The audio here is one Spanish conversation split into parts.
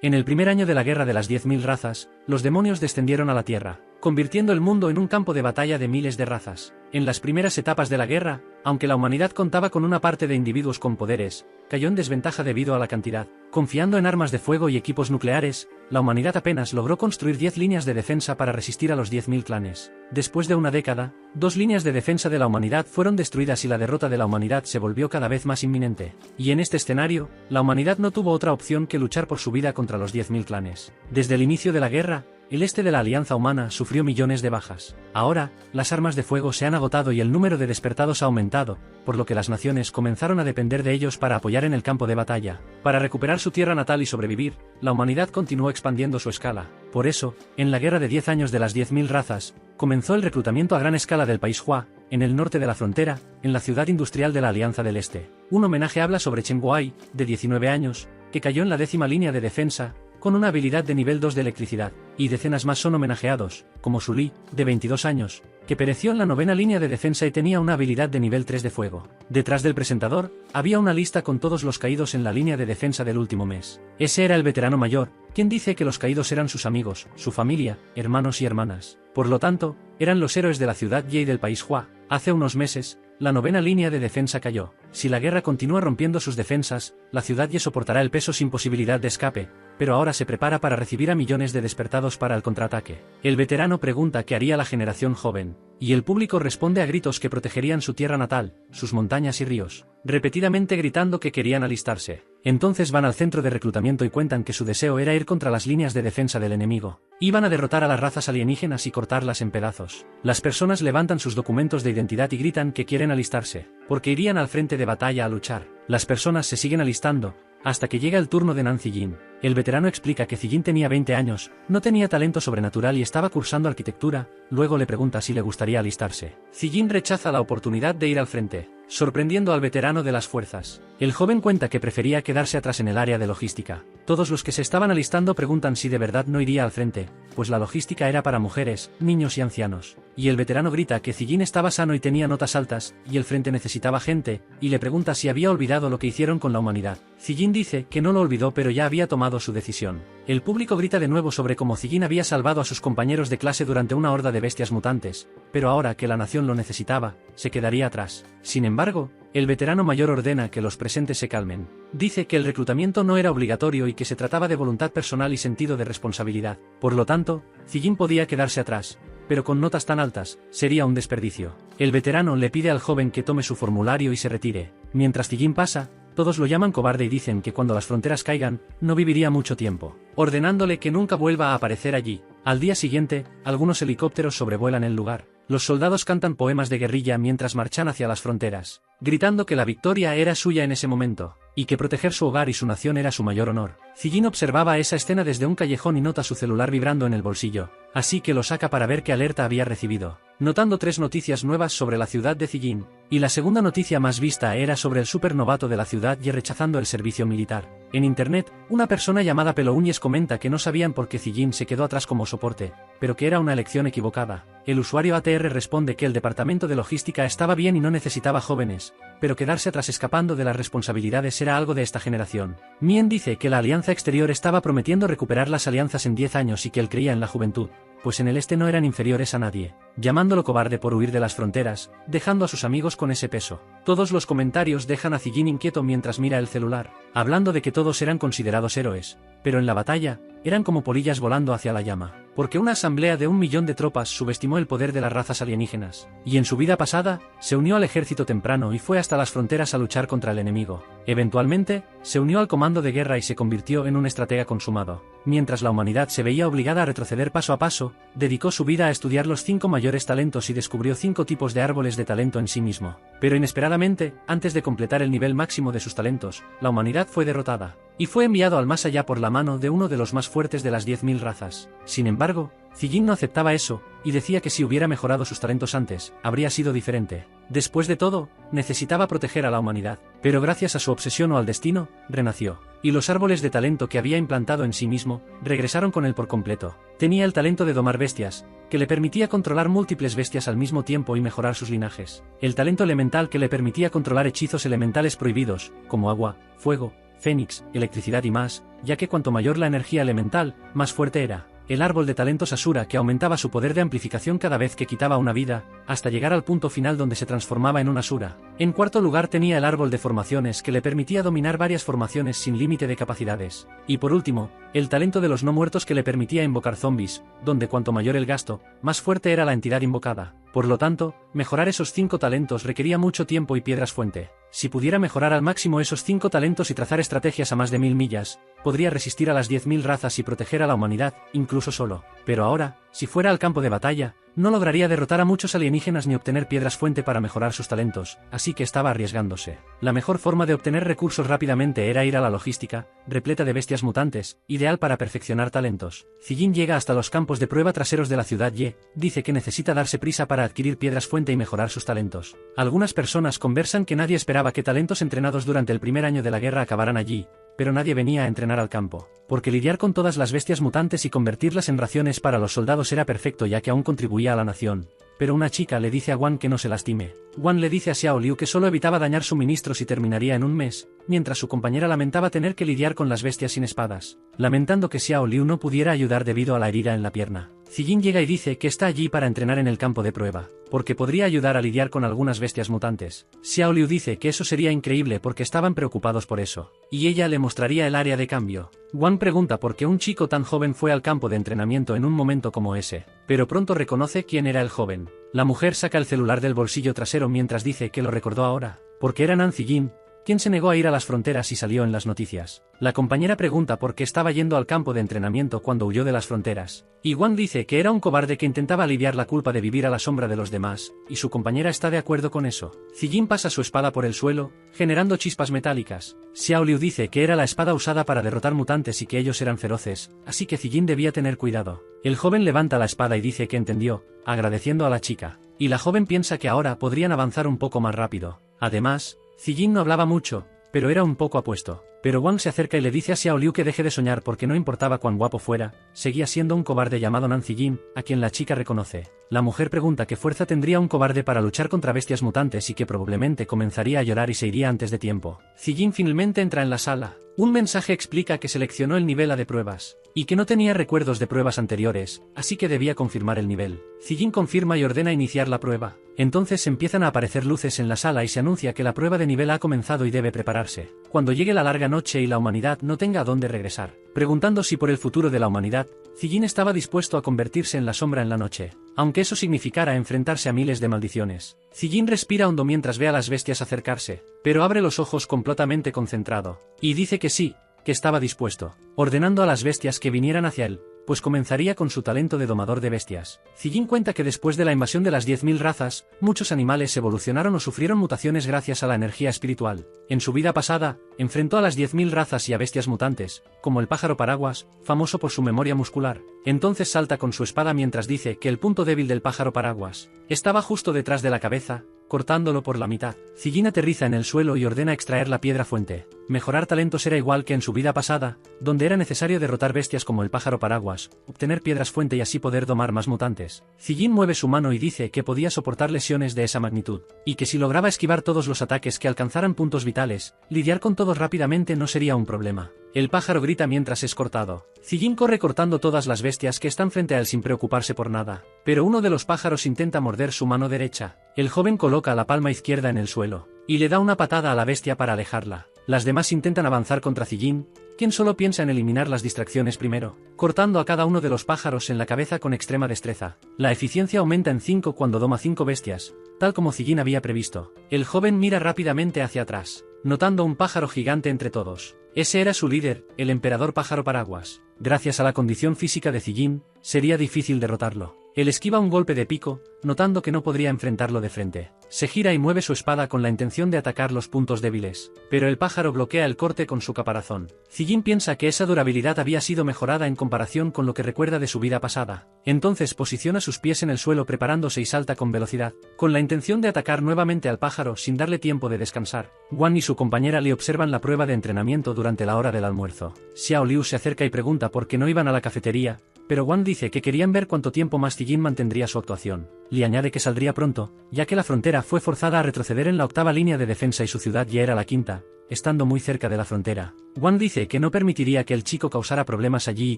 En el primer año de la Guerra de las 10.000 razas, los demonios descendieron a la Tierra, convirtiendo el mundo en un campo de batalla de miles de razas. En las primeras etapas de la guerra, aunque la humanidad contaba con una parte de individuos con poderes, cayó en desventaja debido a la cantidad. Confiando en armas de fuego y equipos nucleares, la humanidad apenas logró construir 10 líneas de defensa para resistir a los 10.000 clanes. Después de una década, 2 líneas de defensa de la humanidad fueron destruidas y la derrota de la humanidad se volvió cada vez más inminente. Y en este escenario, la humanidad no tuvo otra opción que luchar por su vida contra los 10.000 clanes. Desde el inicio de la guerra, el este de la Alianza Humana sufrió millones de bajas. Ahora, las armas de fuego se han agotado y el número de despertados ha aumentado, por lo que las naciones comenzaron a depender de ellos para apoyar en el campo de batalla. Para recuperar su tierra natal y sobrevivir, la humanidad continuó expandiendo su escala. Por eso, en la guerra de 10 años de las 10.000 razas, comenzó el reclutamiento a gran escala del país Hua, en el norte de la frontera, en la ciudad industrial de la Alianza del Este. Un homenaje habla sobre Chen Guai, de 19 años, que cayó en la 10ª línea de defensa, con una habilidad de nivel 2 de electricidad, y decenas más son homenajeados, como Su Li, de 22 años, que pereció en la 9ª línea de defensa y tenía una habilidad de nivel 3 de fuego. Detrás del presentador, había una lista con todos los caídos en la línea de defensa del último mes. Ese era el veterano mayor, quien dice que los caídos eran sus amigos, su familia, hermanos y hermanas. Por lo tanto, eran los héroes de la ciudad Ye y del país Hua. Hace unos meses, la 9ª línea de defensa cayó. Si la guerra continúa rompiendo sus defensas, la ciudad Ye soportará el peso sin posibilidad de escape, pero ahora se prepara para recibir a millones de despertados para el contraataque. El veterano pregunta qué haría la generación joven, y el público responde a gritos que protegerían su tierra natal, sus montañas y ríos, repetidamente gritando que querían alistarse. Entonces van al centro de reclutamiento y cuentan que su deseo era ir contra las líneas de defensa del enemigo. Iban a derrotar a las razas alienígenas y cortarlas en pedazos. Las personas levantan sus documentos de identidad y gritan que quieren alistarse, porque irían al frente de batalla a luchar. Las personas se siguen alistando, hasta que llega el turno de Nan Zijin. El veterano explica que Zijin tenía 20 años, no tenía talento sobrenatural y estaba cursando arquitectura. Luego le pregunta si le gustaría alistarse. Zijin rechaza la oportunidad de ir al frente, sorprendiendo al veterano de las fuerzas. El joven cuenta que prefería quedarse atrás en el área de logística. Todos los que se estaban alistando preguntan si de verdad no iría al frente, pues la logística era para mujeres, niños y ancianos. Y el veterano grita que Zijin estaba sano y tenía notas altas, y el frente necesitaba gente, y le pregunta si había olvidado lo que hicieron con la humanidad. Zijin dice que no lo olvidó pero ya había tomado su decisión. El público grita de nuevo sobre cómo Zijin había salvado a sus compañeros de clase durante una horda de bestias mutantes, pero ahora que la nación lo necesitaba, se quedaría atrás. Sin embargo, el veterano mayor ordena que los presentes se calmen. Dice que el reclutamiento no era obligatorio y que se trataba de voluntad personal y sentido de responsabilidad. Por lo tanto, Zijin podía quedarse atrás, pero con notas tan altas, sería un desperdicio. El veterano le pide al joven que tome su formulario y se retire. Mientras Zijin pasa, todos lo llaman cobarde y dicen que cuando las fronteras caigan, no viviría mucho tiempo, ordenándole que nunca vuelva a aparecer allí. Al día siguiente, algunos helicópteros sobrevuelan el lugar. Los soldados cantan poemas de guerrilla mientras marchan hacia las fronteras, gritando que la victoria era suya en ese momento, y que proteger su hogar y su nación era su mayor honor. Zijin observaba esa escena desde un callejón y nota su celular vibrando en el bolsillo, así que lo saca para ver qué alerta había recibido, notando 3 noticias nuevas sobre la ciudad de Zijin, y la segunda noticia más vista era sobre el supernovato de la ciudad y rechazando el servicio militar. En internet, una persona llamada Pelouñez comenta que no sabían por qué Zijin se quedó atrás como soporte, pero que era una elección equivocada. El usuario ATR responde que el departamento de logística estaba bien y no necesitaba jóvenes, pero quedarse atrás escapando de las responsabilidades era algo de esta generación. Mien dice que la alianza exterior estaba prometiendo recuperar las alianzas en 10 años y que él creía en la juventud, pues en el este no eran inferiores a nadie, llamándolo cobarde por huir de las fronteras, dejando a sus amigos con ese peso. Todos los comentarios dejan a Zijin inquieto mientras mira el celular, hablando de que todos eran considerados héroes, pero en la batalla, eran como polillas volando hacia la llama, porque una asamblea de 1 millón de tropas subestimó el poder de las razas alienígenas, y en su vida pasada, se unió al ejército temprano y fue hasta las fronteras a luchar contra el enemigo. Eventualmente, se unió al comando de guerra y se convirtió en un estratega consumado. Mientras la humanidad se veía obligada a retroceder paso a paso, dedicó su vida a estudiar los 5 mayores talentos y descubrió 5 tipos de árboles de talento en sí mismo. Pero inesperadamente, antes de completar el nivel máximo de sus talentos, la humanidad fue derrotada, y fue enviado al más allá por la mano de uno de los más fuertes de las 10.000 razas. Sin embargo, Zijin no aceptaba eso, y decía que si hubiera mejorado sus talentos antes, habría sido diferente. Después de todo, necesitaba proteger a la humanidad, pero gracias a su obsesión o al destino, renació. Y los árboles de talento que había implantado en sí mismo, regresaron con él por completo. Tenía el talento de domar bestias, que le permitía controlar múltiples bestias al mismo tiempo y mejorar sus linajes. El talento elemental que le permitía controlar hechizos elementales prohibidos, como agua, fuego, fénix, electricidad y más, ya que cuanto mayor la energía elemental, más fuerte era. El árbol de talentos Asura, que aumentaba su poder de amplificación cada vez que quitaba una vida, hasta llegar al punto final donde se transformaba en un Asura. En cuarto lugar tenía el árbol de formaciones, que le permitía dominar varias formaciones sin límite de capacidades. Y por último, el talento de los no muertos, que le permitía invocar zombies, donde cuanto mayor el gasto, más fuerte era la entidad invocada. Por lo tanto, mejorar esos 5 talentos requería mucho tiempo y piedras fuente. Si pudiera mejorar al máximo esos 5 talentos y trazar estrategias a más de 1000 millas, podría resistir a las 10.000 razas y proteger a la humanidad, incluso solo. Pero ahora, si fuera al campo de batalla, no lograría derrotar a muchos alienígenas ni obtener piedras fuente para mejorar sus talentos, así que estaba arriesgándose. La mejor forma de obtener recursos rápidamente era ir a la logística, repleta de bestias mutantes, ideal para perfeccionar talentos. Zijin llega hasta los campos de prueba traseros de la ciudad Ye, dice que necesita darse prisa para adquirir piedras fuente y mejorar sus talentos. Algunas personas conversan que nadie esperaba que talentos entrenados durante el primer año de la guerra acabaran allí, pero nadie venía a entrenar al campo, porque lidiar con todas las bestias mutantes y convertirlas en raciones para los soldados era perfecto, ya que aún contribuía a la nación. Pero una chica le dice a Wan que no se lastime. Wan le dice a Xiao Liu que solo evitaba dañar suministros y terminaría en un mes, mientras su compañera lamentaba tener que lidiar con las bestias sin espadas, lamentando que Xiao Liu no pudiera ayudar debido a la herida en la pierna. Zijin llega y dice que está allí para entrenar en el campo de prueba, porque podría ayudar a lidiar con algunas bestias mutantes. Xiao Liu dice que eso sería increíble porque estaban preocupados por eso, y ella le mostraría el área de cambio. Wan pregunta por qué un chico tan joven fue al campo de entrenamiento en un momento como ese, pero pronto reconoce quién era el joven. La mujer saca el celular del bolsillo trasero mientras dice que lo recordó ahora, porque era Nan Zijin, quien se negó a ir a las fronteras y salió en las noticias. La compañera pregunta por qué estaba yendo al campo de entrenamiento cuando huyó de las fronteras. Y Wan dice que era un cobarde que intentaba aliviar la culpa de vivir a la sombra de los demás, y su compañera está de acuerdo con eso. Zijin pasa su espada por el suelo, generando chispas metálicas. Xiao Liu dice que era la espada usada para derrotar mutantes y que ellos eran feroces, así que Zijin debía tener cuidado. El joven levanta la espada y dice que entendió, agradeciendo a la chica. Y la joven piensa que ahora podrían avanzar un poco más rápido. Además, Zijin no hablaba mucho, pero era un poco apuesto. Pero Wang se acerca y le dice a Xiao Liu que deje de soñar porque no importaba cuán guapo fuera, seguía siendo un cobarde llamado Nan Zijin, a quien la chica reconoce. La mujer pregunta qué fuerza tendría un cobarde para luchar contra bestias mutantes y que probablemente comenzaría a llorar y se iría antes de tiempo. Zijin finalmente entra en la sala. Un mensaje explica que seleccionó el nivel A de pruebas, y que no tenía recuerdos de pruebas anteriores, así que debía confirmar el nivel. Zijin confirma y ordena iniciar la prueba. Entonces empiezan a aparecer luces en la sala y se anuncia que la prueba de nivel ha comenzado y debe prepararse. Cuando llegue la larga noche y la humanidad no tenga a dónde regresar. Preguntando si por el futuro de la humanidad, Zijin estaba dispuesto a convertirse en la sombra en la noche, aunque eso significara enfrentarse a miles de maldiciones. Zijin respira hondo mientras ve a las bestias acercarse, pero abre los ojos completamente concentrado, y dice que sí, que estaba dispuesto, ordenando a las bestias que vinieran hacia él, pues comenzaría con su talento de domador de bestias. Zijin cuenta que después de la invasión de las 10.000 razas, muchos animales evolucionaron o sufrieron mutaciones gracias a la energía espiritual. En su vida pasada, enfrentó a las 10.000 razas y a bestias mutantes, como el pájaro paraguas, famoso por su memoria muscular. Entonces salta con su espada mientras dice que el punto débil del pájaro paraguas estaba justo detrás de la cabeza, cortándolo por la mitad. Zijin aterriza en el suelo y ordena extraer la piedra fuente. Mejorar talentos era igual que en su vida pasada, donde era necesario derrotar bestias como el pájaro paraguas, obtener piedras fuente y así poder domar más mutantes. Zijin mueve su mano y dice que podía soportar lesiones de esa magnitud, y que si lograba esquivar todos los ataques que alcanzaran puntos vitales, lidiar con todos rápidamente no sería un problema. El pájaro grita mientras es cortado. Zijin corre cortando todas las bestias que están frente a él sin preocuparse por nada, pero uno de los pájaros intenta morder su mano derecha. El joven coloca la palma izquierda en el suelo, y le da una patada a la bestia para alejarla. Las demás intentan avanzar contra Zijin, quien solo piensa en eliminar las distracciones primero, cortando a cada uno de los pájaros en la cabeza con extrema destreza. La eficiencia aumenta en 5 cuando doma 5 bestias, tal como Zijin había previsto. El joven mira rápidamente hacia atrás, notando un pájaro gigante entre todos. Ese era su líder, el emperador pájaro paraguas. Gracias a la condición física de Zijin, sería difícil derrotarlo. Él esquiva un golpe de pico, notando que no podría enfrentarlo de frente. Se gira y mueve su espada con la intención de atacar los puntos débiles, pero el pájaro bloquea el corte con su caparazón. Zijin piensa que esa durabilidad había sido mejorada en comparación con lo que recuerda de su vida pasada. Entonces posiciona sus pies en el suelo preparándose y salta con velocidad, con la intención de atacar nuevamente al pájaro sin darle tiempo de descansar. Wan y su compañera le observan la prueba de entrenamiento durante la hora del almuerzo. Xiao Liu se acerca y pregunta por qué no iban a la cafetería, pero Wan dice que querían ver cuánto tiempo más Zijin mantendría su actuación. Le añade que saldría pronto, ya que la frontera fue forzada a retroceder en la 8ª línea de defensa y su ciudad ya era la 5ª, estando muy cerca de la frontera. Wang dice que no permitiría que el chico causara problemas allí y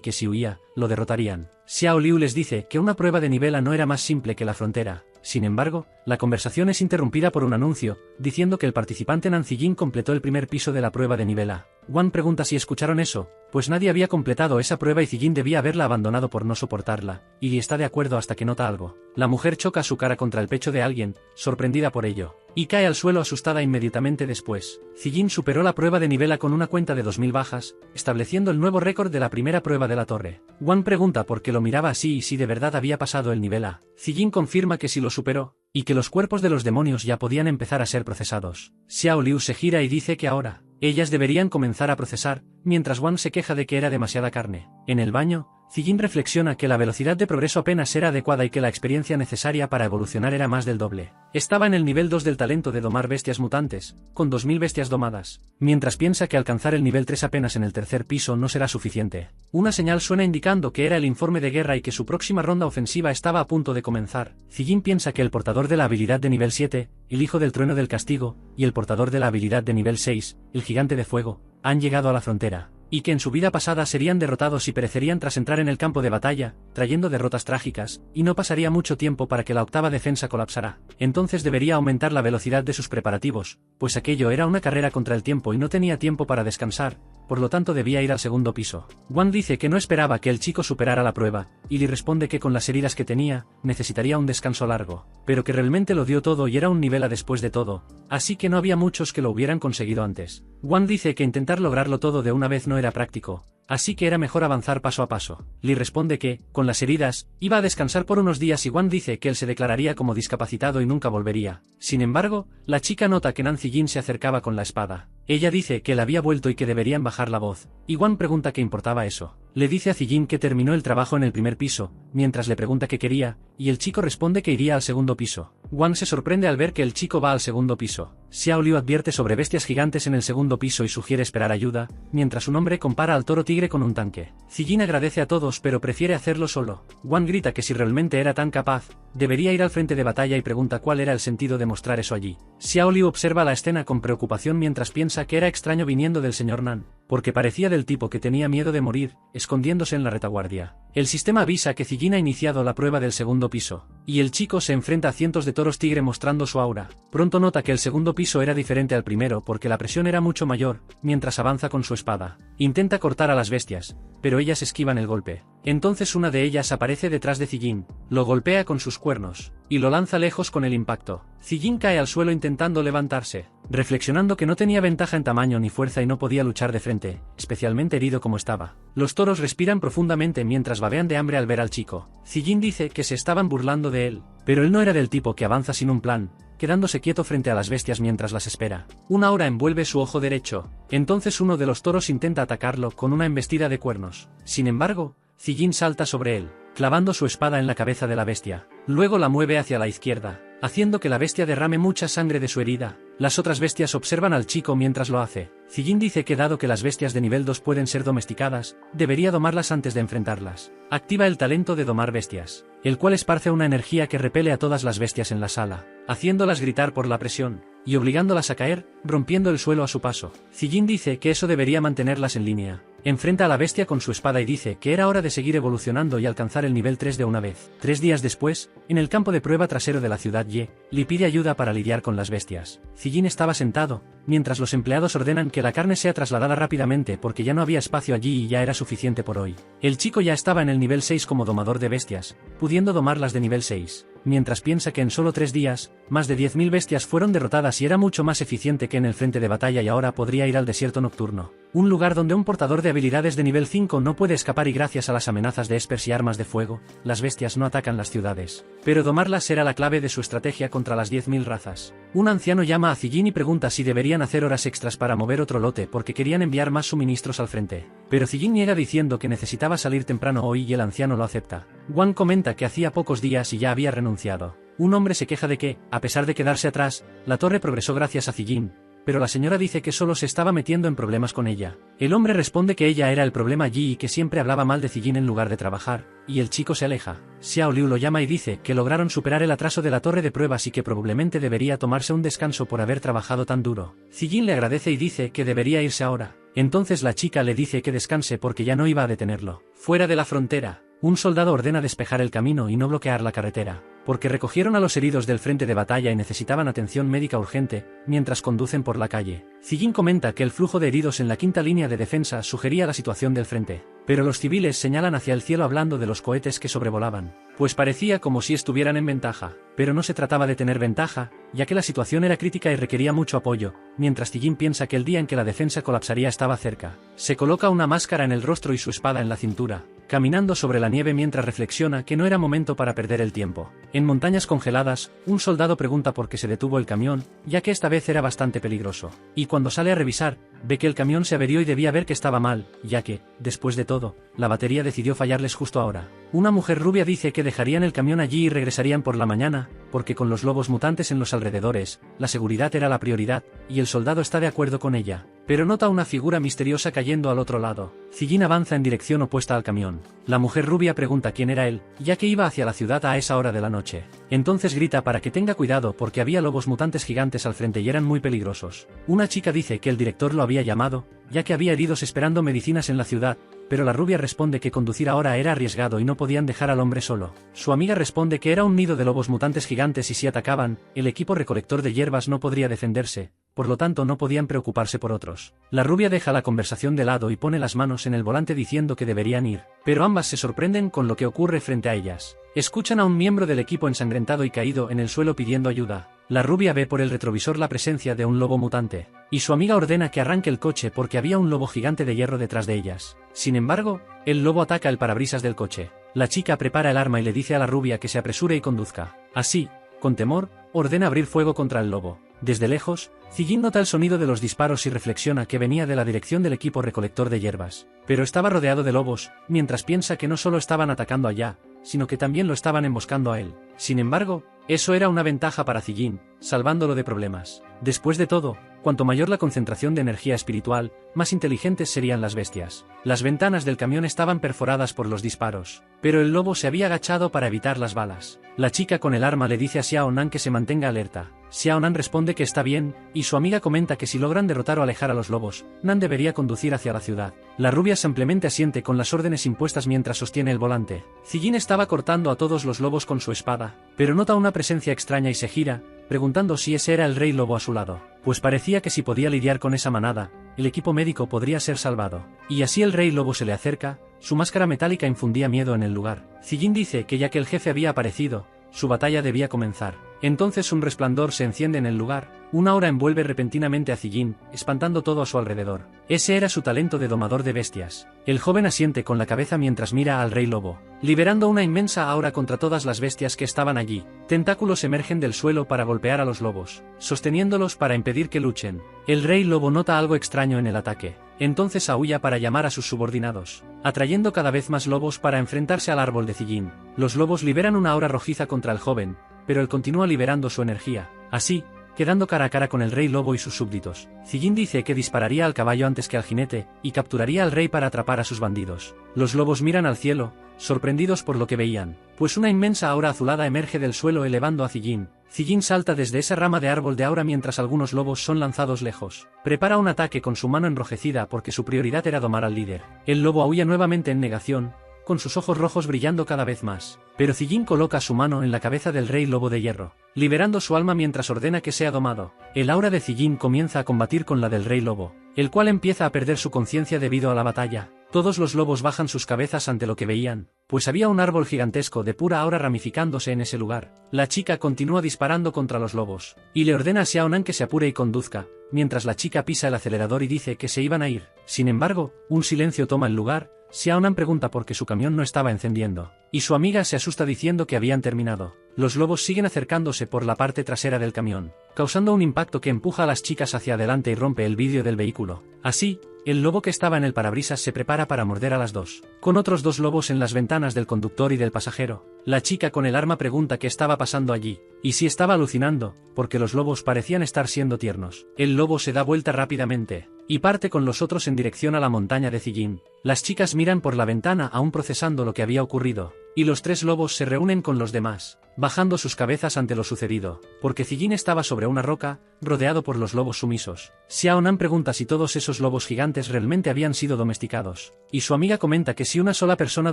que si huía, lo derrotarían. Xiao Liu les dice que una prueba de nivel A no era más simple que la frontera. Sin embargo, la conversación es interrumpida por un anuncio, diciendo que el participante Nan Zijin completó el primer piso de la prueba de nivel A. Wang pregunta si escucharon eso, pues nadie había completado esa prueba y Zijin debía haberla abandonado por no soportarla, y está de acuerdo hasta que nota algo. La mujer choca su cara contra el pecho de alguien, sorprendida por ello, y cae al suelo asustada inmediatamente después. Zijin superó la prueba de nivel A con una cuenta de 2000 bajas, estableciendo el nuevo récord de la primera prueba de la torre. Wang pregunta por qué lo miraba así y si de verdad había pasado el nivel A. Zijin confirma que sí lo superó, y que los cuerpos de los demonios ya podían empezar a ser procesados. Xiao Liu se gira y dice que ahora, ellas deberían comenzar a procesar, mientras Wang se queja de que era demasiada carne. En el baño, Zijin reflexiona que la velocidad de progreso apenas era adecuada y que la experiencia necesaria para evolucionar era más del doble. Estaba en el nivel 2 del talento de domar bestias mutantes, con 2000 bestias domadas, mientras piensa que alcanzar el nivel 3 apenas en el tercer piso no será suficiente. Una señal suena indicando que era el informe de guerra y que su próxima ronda ofensiva estaba a punto de comenzar. Zijin piensa que el portador de la habilidad de nivel 7, el hijo del trueno del castigo, y el portador de la habilidad de nivel 6, el gigante de fuego, han llegado a la frontera, y que en su vida pasada serían derrotados y perecerían tras entrar en el campo de batalla, trayendo derrotas trágicas, y no pasaría mucho tiempo para que la octava defensa colapsara. Entonces debería aumentar la velocidad de sus preparativos, pues aquello era una carrera contra el tiempo y no tenía tiempo para descansar, por lo tanto debía ir al segundo piso. Wang dice que no esperaba que el chico superara la prueba, y Li responde que con las heridas que tenía, necesitaría un descanso largo, pero que realmente lo dio todo y era un nivel A después de todo, así que no había muchos que lo hubieran conseguido antes. Wang dice que intentar lograrlo todo de una vez no era práctico, así que era mejor avanzar paso a paso. Li responde que, con las heridas, iba a descansar por unos días y Wang dice que él se declararía como discapacitado y nunca volvería. Sin embargo, la chica nota que Nan Zijin se acercaba con la espada. Ella dice que él había vuelto y que deberían bajar la voz, y Wang pregunta qué importaba eso. Le dice a Zijin que terminó el trabajo en el primer piso, mientras le pregunta qué quería, y el chico responde que iría al segundo piso. Wang se sorprende al ver que el chico va al segundo piso. Xiao Liu advierte sobre bestias gigantes en el segundo piso y sugiere esperar ayuda, mientras un hombre compara al toro tigre con un tanque. Zijin agradece a todos pero prefiere hacerlo solo. Wang grita que si realmente era tan capaz, debería ir al frente de batalla y pregunta cuál era el sentido de mostrar eso allí. Xiao Liu observa la escena con preocupación mientras piensa que era extraño viniendo del señor Nan, porque parecía del tipo que tenía miedo de morir, escondiéndose en la retaguardia. El sistema avisa que Zijin ha iniciado la prueba del segundo piso, y el chico se enfrenta a cientos de toros tigre mostrando su aura. Pronto nota que el segundo piso era diferente al primero porque la presión era mucho mayor, mientras avanza con su espada. Intenta cortar a las bestias, pero ellas esquivan el golpe. Entonces una de ellas aparece detrás de Zijin, lo golpea con sus cuernos, y lo lanza lejos con el impacto. Zijin cae al suelo intentando levantarse, reflexionando que no tenía ventaja en tamaño ni fuerza y no podía luchar de frente, especialmente herido como estaba. Los toros respiran profundamente mientras babean de hambre al ver al chico. Zijin dice que se estaban burlando de él, pero él no era del tipo que avanza sin un plan, quedándose quieto frente a las bestias mientras las espera. Una aura envuelve su ojo derecho, entonces uno de los toros intenta atacarlo con una embestida de cuernos. Sin embargo, Zijin salta sobre él, clavando su espada en la cabeza de la bestia. Luego la mueve hacia la izquierda, haciendo que la bestia derrame mucha sangre de su herida. Las otras bestias observan al chico mientras lo hace. Zijin dice que dado que las bestias de nivel 2 pueden ser domesticadas, debería domarlas antes de enfrentarlas. Activa el talento de domar bestias, el cual esparce una energía que repele a todas las bestias en la sala, haciéndolas gritar por la presión, y obligándolas a caer, rompiendo el suelo a su paso. Zijin dice que eso debería mantenerlas en línea. Enfrenta a la bestia con su espada y dice que era hora de seguir evolucionando y alcanzar el nivel 3 de una vez. 3 días después, en el campo de prueba trasero de la ciudad Ye, Li pide ayuda para lidiar con las bestias. Zijin estaba sentado, mientras los empleados ordenan que la carne sea trasladada rápidamente porque ya no había espacio allí y ya era suficiente por hoy. El chico ya estaba en el nivel 6 como domador de bestias, pudiendo domarlas de nivel 6. Mientras piensa que en solo 3 días, más de 10.000 bestias fueron derrotadas y era mucho más eficiente que en el frente de batalla y ahora podría ir al desierto nocturno. Un lugar donde un portador de habilidades de nivel 5 no puede escapar y gracias a las amenazas de espers y armas de fuego, las bestias no atacan las ciudades. Pero domarlas será la clave de su estrategia contra las 10.000 razas. Un anciano llama a Zijin y pregunta si deberían hacer horas extras para mover otro lote porque querían enviar más suministros al frente. Pero Zijin niega diciendo que necesitaba salir temprano hoy y el anciano lo acepta. Wang comenta que hacía pocos días y ya había renunciado. Un hombre se queja de que, a pesar de quedarse atrás, la torre progresó gracias a Zijin, pero la señora dice que solo se estaba metiendo en problemas con ella. El hombre responde que ella era el problema allí y que siempre hablaba mal de Zijin en lugar de trabajar, y el chico se aleja. Xiao Liu lo llama y dice que lograron superar el atraso de la torre de pruebas y que probablemente debería tomarse un descanso por haber trabajado tan duro. Zijin le agradece y dice que debería irse ahora. Entonces la chica le dice que descanse porque ya no iba a detenerlo. Fuera de la frontera, un soldado ordena despejar el camino y no bloquear la carretera, porque recogieron a los heridos del frente de batalla y necesitaban atención médica urgente, mientras conducen por la calle. Zijin comenta que el flujo de heridos en la quinta línea de defensa sugería la situación del frente, pero los civiles señalan hacia el cielo hablando de los cohetes que sobrevolaban, pues parecía como si estuvieran en ventaja, pero no se trataba de tener ventaja, ya que la situación era crítica y requería mucho apoyo, mientras Zijin piensa que el día en que la defensa colapsaría estaba cerca. Se coloca una máscara en el rostro y su espada en la cintura, caminando sobre la nieve mientras reflexiona que no era momento para perder el tiempo. En montañas congeladas, un soldado pregunta por qué se detuvo el camión, ya que esta vez era bastante peligroso, y cuando sale a revisar, ve que el camión se averió y debía ver que estaba mal, ya que, después de todo, la batería decidió fallarles justo ahora. Una mujer rubia dice que dejarían el camión allí y regresarían por la mañana, porque con los lobos mutantes en los alrededores, la seguridad era la prioridad, y el soldado está de acuerdo con ella. Pero nota una figura misteriosa cayendo al otro lado. Zijin avanza en dirección opuesta al camión. La mujer rubia pregunta quién era él, ya que iba hacia la ciudad a esa hora de la noche. Entonces grita para que tenga cuidado porque había lobos mutantes gigantes al frente y eran muy peligrosos. Una chica dice que el director lo había llamado, ya que había heridos esperando medicinas en la ciudad, pero la rubia responde que conducir ahora era arriesgado y no podían dejar al hombre solo. Su amiga responde que era un nido de lobos mutantes gigantes y si atacaban, el equipo recolector de hierbas no podría defenderse, por lo tanto no podían preocuparse por otros. La rubia deja la conversación de lado y pone las manos en el volante diciendo que deberían ir, pero ambas se sorprenden con lo que ocurre frente a ellas. Escuchan a un miembro del equipo ensangrentado y caído en el suelo pidiendo ayuda. La rubia ve por el retrovisor la presencia de un lobo mutante, y su amiga ordena que arranque el coche porque había un lobo gigante de hierro detrás de ellas. Sin embargo, el lobo ataca el parabrisas del coche. La chica prepara el arma y le dice a la rubia que se apresure y conduzca. Así, con temor, ordena abrir fuego contra el lobo. Desde lejos, Zijin nota el sonido de los disparos y reflexiona que venía de la dirección del equipo recolector de hierbas. Pero estaba rodeado de lobos, mientras piensa que no solo estaban atacando allá, sino que también lo estaban emboscando a él. Sin embargo, eso era una ventaja para Zijin, salvándolo de problemas. Después de todo, cuanto mayor la concentración de energía espiritual, más inteligentes serían las bestias. Las ventanas del camión estaban perforadas por los disparos, pero el lobo se había agachado para evitar las balas. La chica con el arma le dice a Xiao Nan que se mantenga alerta. Xiao Nan responde que está bien, y su amiga comenta que si logran derrotar o alejar a los lobos, Nan debería conducir hacia la ciudad. La rubia simplemente asiente con las órdenes impuestas mientras sostiene el volante. Zijin estaba cortando a todos los lobos con su espada, pero nota una presencia extraña y se gira, preguntando si ese era el rey lobo a su lado, pues parecía que si podía lidiar con esa manada, el equipo médico podría ser salvado. Y así el rey lobo se le acerca, su máscara metálica infundía miedo en el lugar. Zijin dice que ya que el jefe había aparecido, su batalla debía comenzar. Entonces un resplandor se enciende en el lugar, una aura envuelve repentinamente a Zijin, espantando todo a su alrededor. Ese era su talento de domador de bestias. El joven asiente con la cabeza mientras mira al rey lobo, liberando una inmensa aura contra todas las bestias que estaban allí. Tentáculos emergen del suelo para golpear a los lobos, sosteniéndolos para impedir que luchen. El rey lobo nota algo extraño en el ataque. Entonces aúlla para llamar a sus subordinados, atrayendo cada vez más lobos para enfrentarse al árbol de Zijin. Los lobos liberan una aura rojiza contra el joven, pero él continúa liberando su energía. Así, quedando cara a cara con el rey lobo y sus súbditos, Zijin dice que dispararía al caballo antes que al jinete, y capturaría al rey para atrapar a sus bandidos. Los lobos miran al cielo, sorprendidos por lo que veían, pues una inmensa aura azulada emerge del suelo elevando a Zijin. Zijin salta desde esa rama de árbol de aura mientras algunos lobos son lanzados lejos. Prepara un ataque con su mano enrojecida porque su prioridad era domar al líder. El lobo aúlla nuevamente en negación, con sus ojos rojos brillando cada vez más. Pero Zijin coloca su mano en la cabeza del rey lobo de hierro, liberando su alma mientras ordena que sea domado. El aura de Zijin comienza a combatir con la del rey lobo, el cual empieza a perder su conciencia debido a la batalla. Todos los lobos bajan sus cabezas ante lo que veían, pues había un árbol gigantesco de pura aura ramificándose en ese lugar. La chica continúa disparando contra los lobos, y le ordena a Xiao Nan que se apure y conduzca, mientras la chica pisa el acelerador y dice que se iban a ir. Sin embargo, un silencio toma el lugar. Xiao Nan pregunta por qué su camión no estaba encendiendo, y su amiga se asusta diciendo que habían terminado. los lobos siguen acercándose por la parte trasera del camión, causando un impacto que empuja a las chicas hacia adelante y rompe el vidrio del vehículo. Así, el lobo que estaba en el parabrisas se prepara para morder a las dos. Con otros dos lobos en las ventanas del conductor y del pasajero, la chica con el arma pregunta qué estaba pasando allí, y si estaba alucinando, porque los lobos parecían estar siendo tiernos. El lobo se da vuelta rápidamente, y parte con los otros en dirección a la montaña de Zijin. Las chicas miran por la ventana aún procesando lo que había ocurrido, y los tres lobos se reúnen con los demás, bajando sus cabezas ante lo sucedido, porque Zijin estaba sobre una roca, rodeado por los lobos sumisos. Xiao Nan pregunta si todos esos lobos gigantes realmente habían sido domesticados, y su amiga comenta que si una sola persona